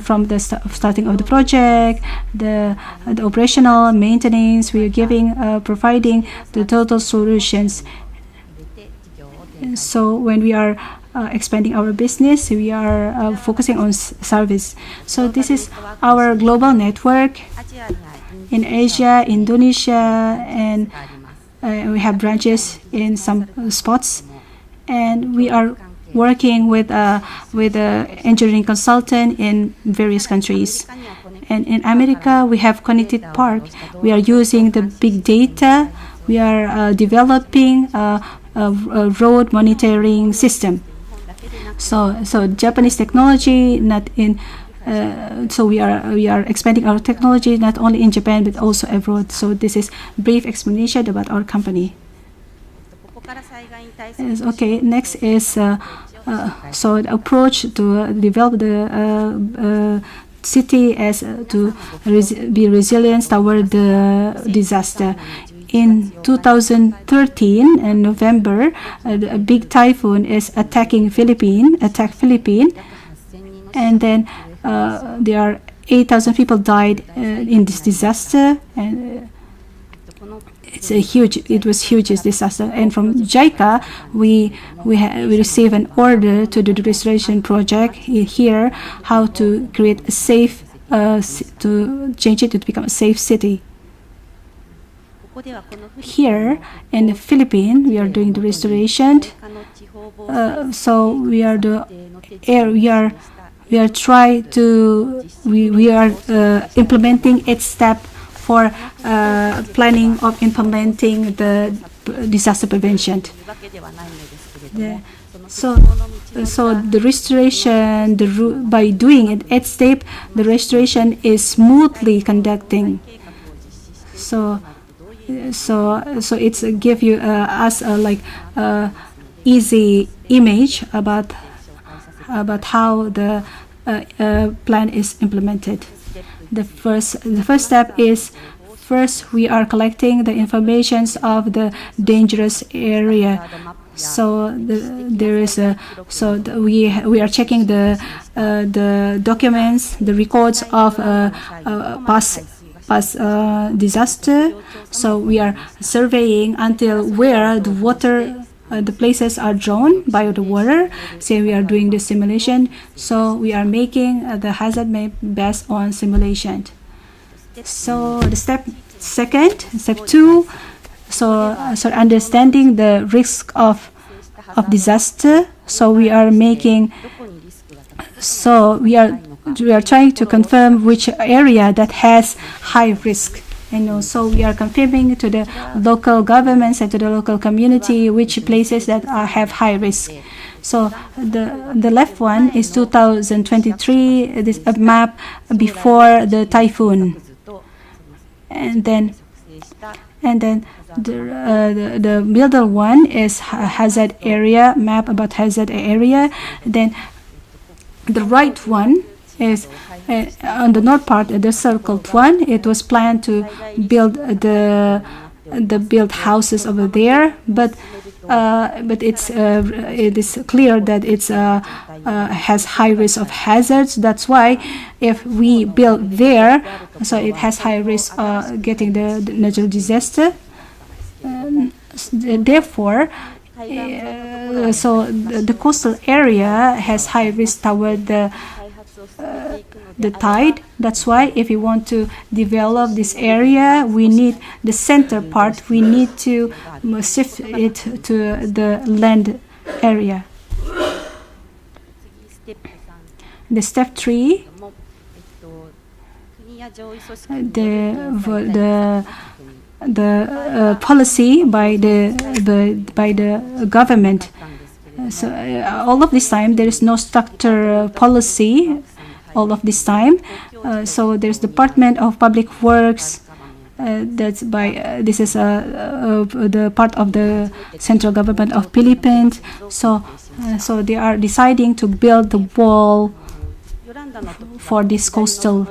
From the starting of the project, the operational maintenance, we are providing the total solutions. So when we are expanding our business, we are focusing on service. So this is our global network in Asia, Indonesia, and we have branches in some spots, and we are working with engineering consultant in various countries. And in America, we have Connected Park. We are using the big data. We are developing a road monitoring system. So Japanese technology, not in. So we are expanding our technology not only in Japan but also abroad. So this is brief explanation about our company. Okay, next is so the approach to develop the city as to be resilient toward the disaster. In 2013, in November, a big typhoon is attacking Philippines, and then there are 8,000 people died in this disaster, and It was huge disaster. And from JICA, we receive an order to do the restoration project here, how to create a safe, to change it to become a safe city. Here in the Philippines, we are doing the restoration. So we are implementing each step for planning of implementing the disaster prevention. So the restoration, by doing it each step, the restoration is smoothly conducting. So it's give you us easy image about how the plan is implemented. The first step is, first we are collecting the informations of the dangerous area. So we are checking the documents, the records of past disaster. So we are surveying until where the water, the places are drawn by the water. So we are doing the simulation. So we are making the hazard map based on simulation. So the step two. So understanding the risk of disaster. So we are making. So we are trying to confirm which area that has high risk. And also we are confirming to the local governments and to the local community which places that have high risk. So the left one is 2023. This a map before the typhoon, and then the middle one is hazard area map about hazard area. Then the right one is on the north part, the circled one. It was planned to build the build houses over there, but it is clear that it's has high risk of hazards. That's why if we build there, so it has high risk getting the natural disaster. Therefore, so the coastal area has high risk toward the tide. That's why if we want to develop this area, we need the center part. We need to shift it to the land area. The step 3, the policy by the government. So all of this time there is no structure policy. All of this time, so there's Department of Public Works. That's by this is the part of the central government of Philippines. So they are deciding to build the wall for this coastal,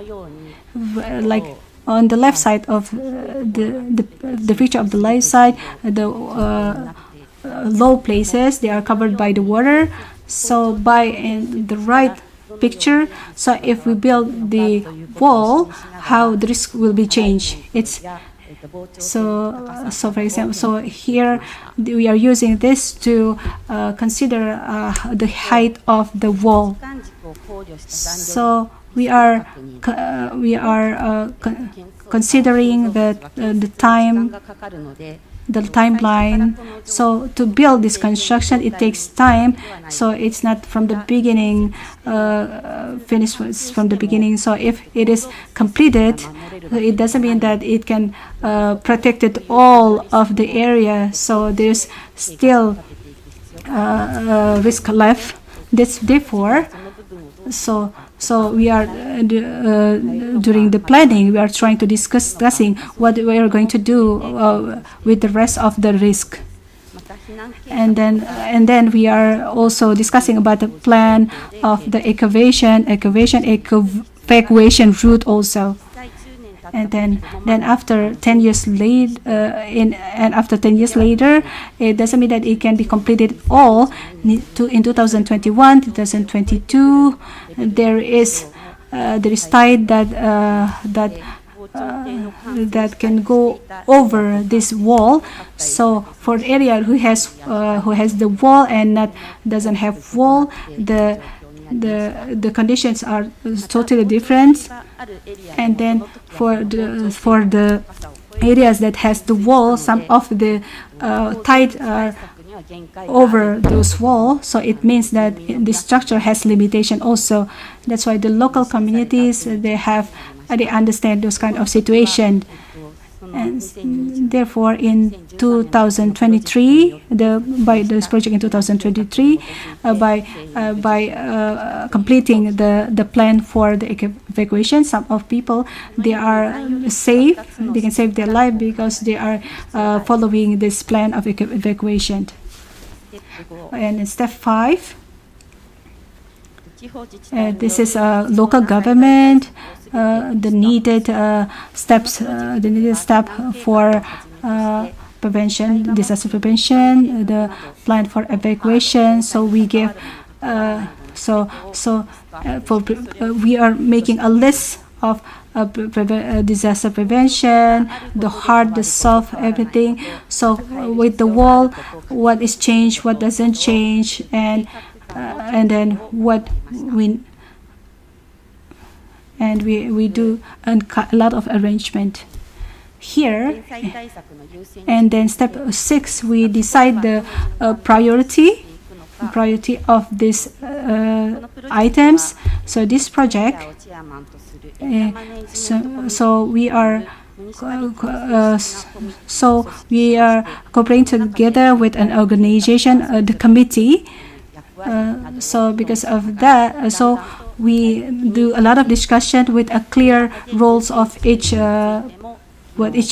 like on the left side of the picture of the left side, the low places, they are covered by the water. So by in the right picture, so if we build the wall, how the risk will be changed. It's so for example, so here we are using this to consider the height of the wall. So we are considering the timeline. So to build this construction, it takes time. So it's not from the beginning, finished from the beginning. So if it is completed, it doesn't mean that it can protect it all of the area. So there's still risk left. Therefore, so we are during the planning, we are trying to discussing what we are going to do with the rest of the risk, and then we are also discussing about the plan of the evacuation route also. And then after 10 years later, after 10 years later, it doesn't mean that it can be completed all in 2021, 2022. There is tide that that can go over this wall. So for the area who has the wall and doesn't have wall, the conditions are totally different. And then for the areas that has the wall, some of the tide are over those walls, so it means that the structure has limitation also. That's why the local communities, they understand those kind of situation. And therefore in 2023, by this project in 2023, by completing the plan for the evacuation, some of people, they are safe, they can save their life because they are following this plan of evacuation. And in step 5, this is local government, the needed steps, the needed step for prevention, disaster prevention, the plan for evacuation. So we give, we are making a list of disaster prevention, the hard, the soft, everything. So with the wall, what is changed, what doesn't change, and then what we do a lot of arrangement here. And then step 6, we decide the priority of these items. So this project, so we are cooperating together with an organization, the committee. So because of that, so we do a lot of discussion with a clear roles of each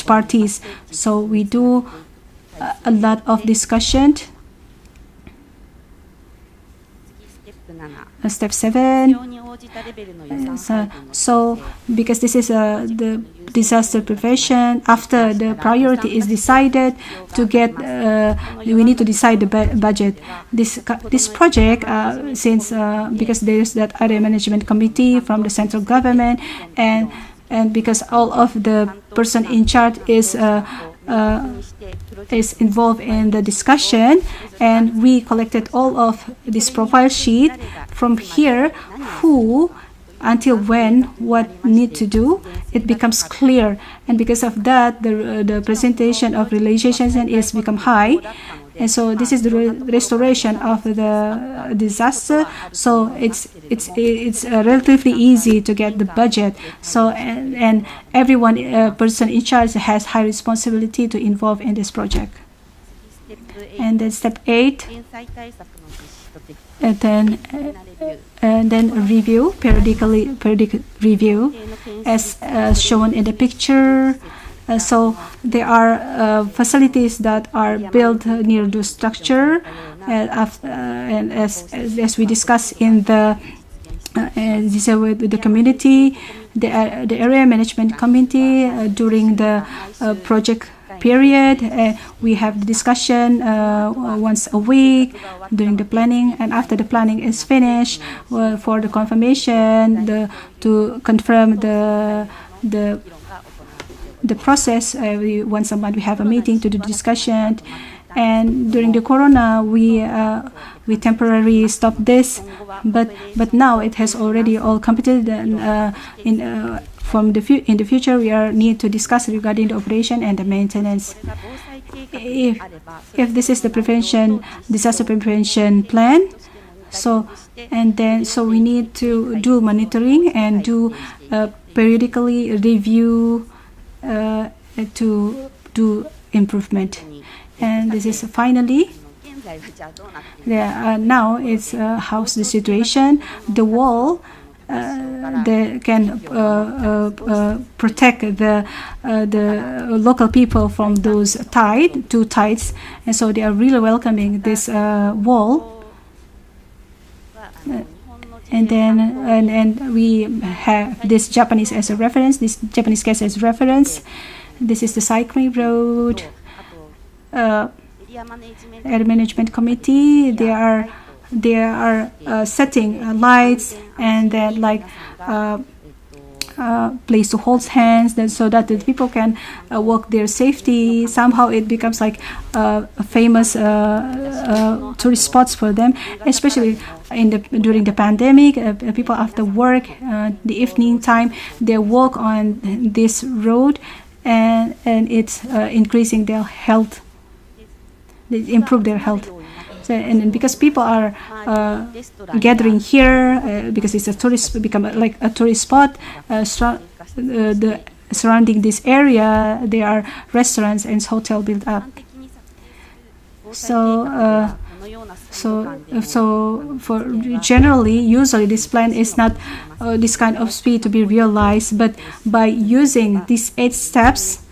parties. So we do a lot of discussion. Step 7. So because this is the disaster prevention, after the priority is decided to get, we need to decide the budget. This project, since because there is that area management committee from the central government, and because all of the person in charge is involved in the discussion, and we collected all of this profile sheet from here, who, until when, what need to do, it becomes clear. And because of that, the presentation of realization is become high. And so this is the restoration of the disaster. So it's relatively easy to get the budget. So and everyone person in charge has high responsibility to involve in this project. And then step 8, and then review, periodic review, as shown in the picture. So there are facilities that are built near the structure, and as we discussed in the with the community, the area management committee during the project period, we have the discussion once a week during the planning, and after the planning is finished, for the confirmation, to confirm the process, once a month we have a meeting to do discussion. And during the corona, we temporarily stopped this, but now it has already all completed, and in the future we need to discuss regarding the operation and the maintenance. If this is the disaster prevention plan, so we need to do monitoring and do periodically review to do improvement. And this is finally, now it's how's the situation. The wall they can protect the local people from those two tides, and so they are really welcoming this wall. And then and we have this Japanese as a reference, this Japanese case as reference. This is the cycling road. Area management committee, they are setting lights, and then place to hold hands, so that the people can walk their safety. Somehow it becomes like a famous tourist spots for them, especially during the pandemic. People after work, the evening time, they walk on this road, and it's increasing their health. They improve their health. So, and because people are gathering here, because it's a tourist, become like a tourist spot, the surrounding this area, there are restaurants and hotel built up. So for generally, usually this plan is not this kind of speed to be realized, but by using these 8 steps,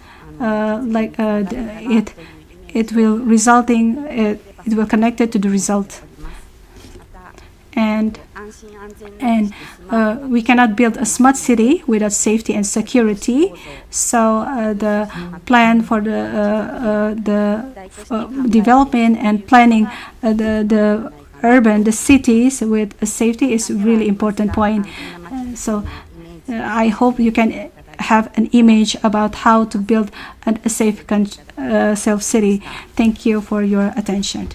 it will resulting. It will connected to the result, and we cannot build a smart city without safety and security. So the plan for the development and planning the cities with safety is really important point. So I hope you can have an image about how to build a safe city. Thank you for your attention.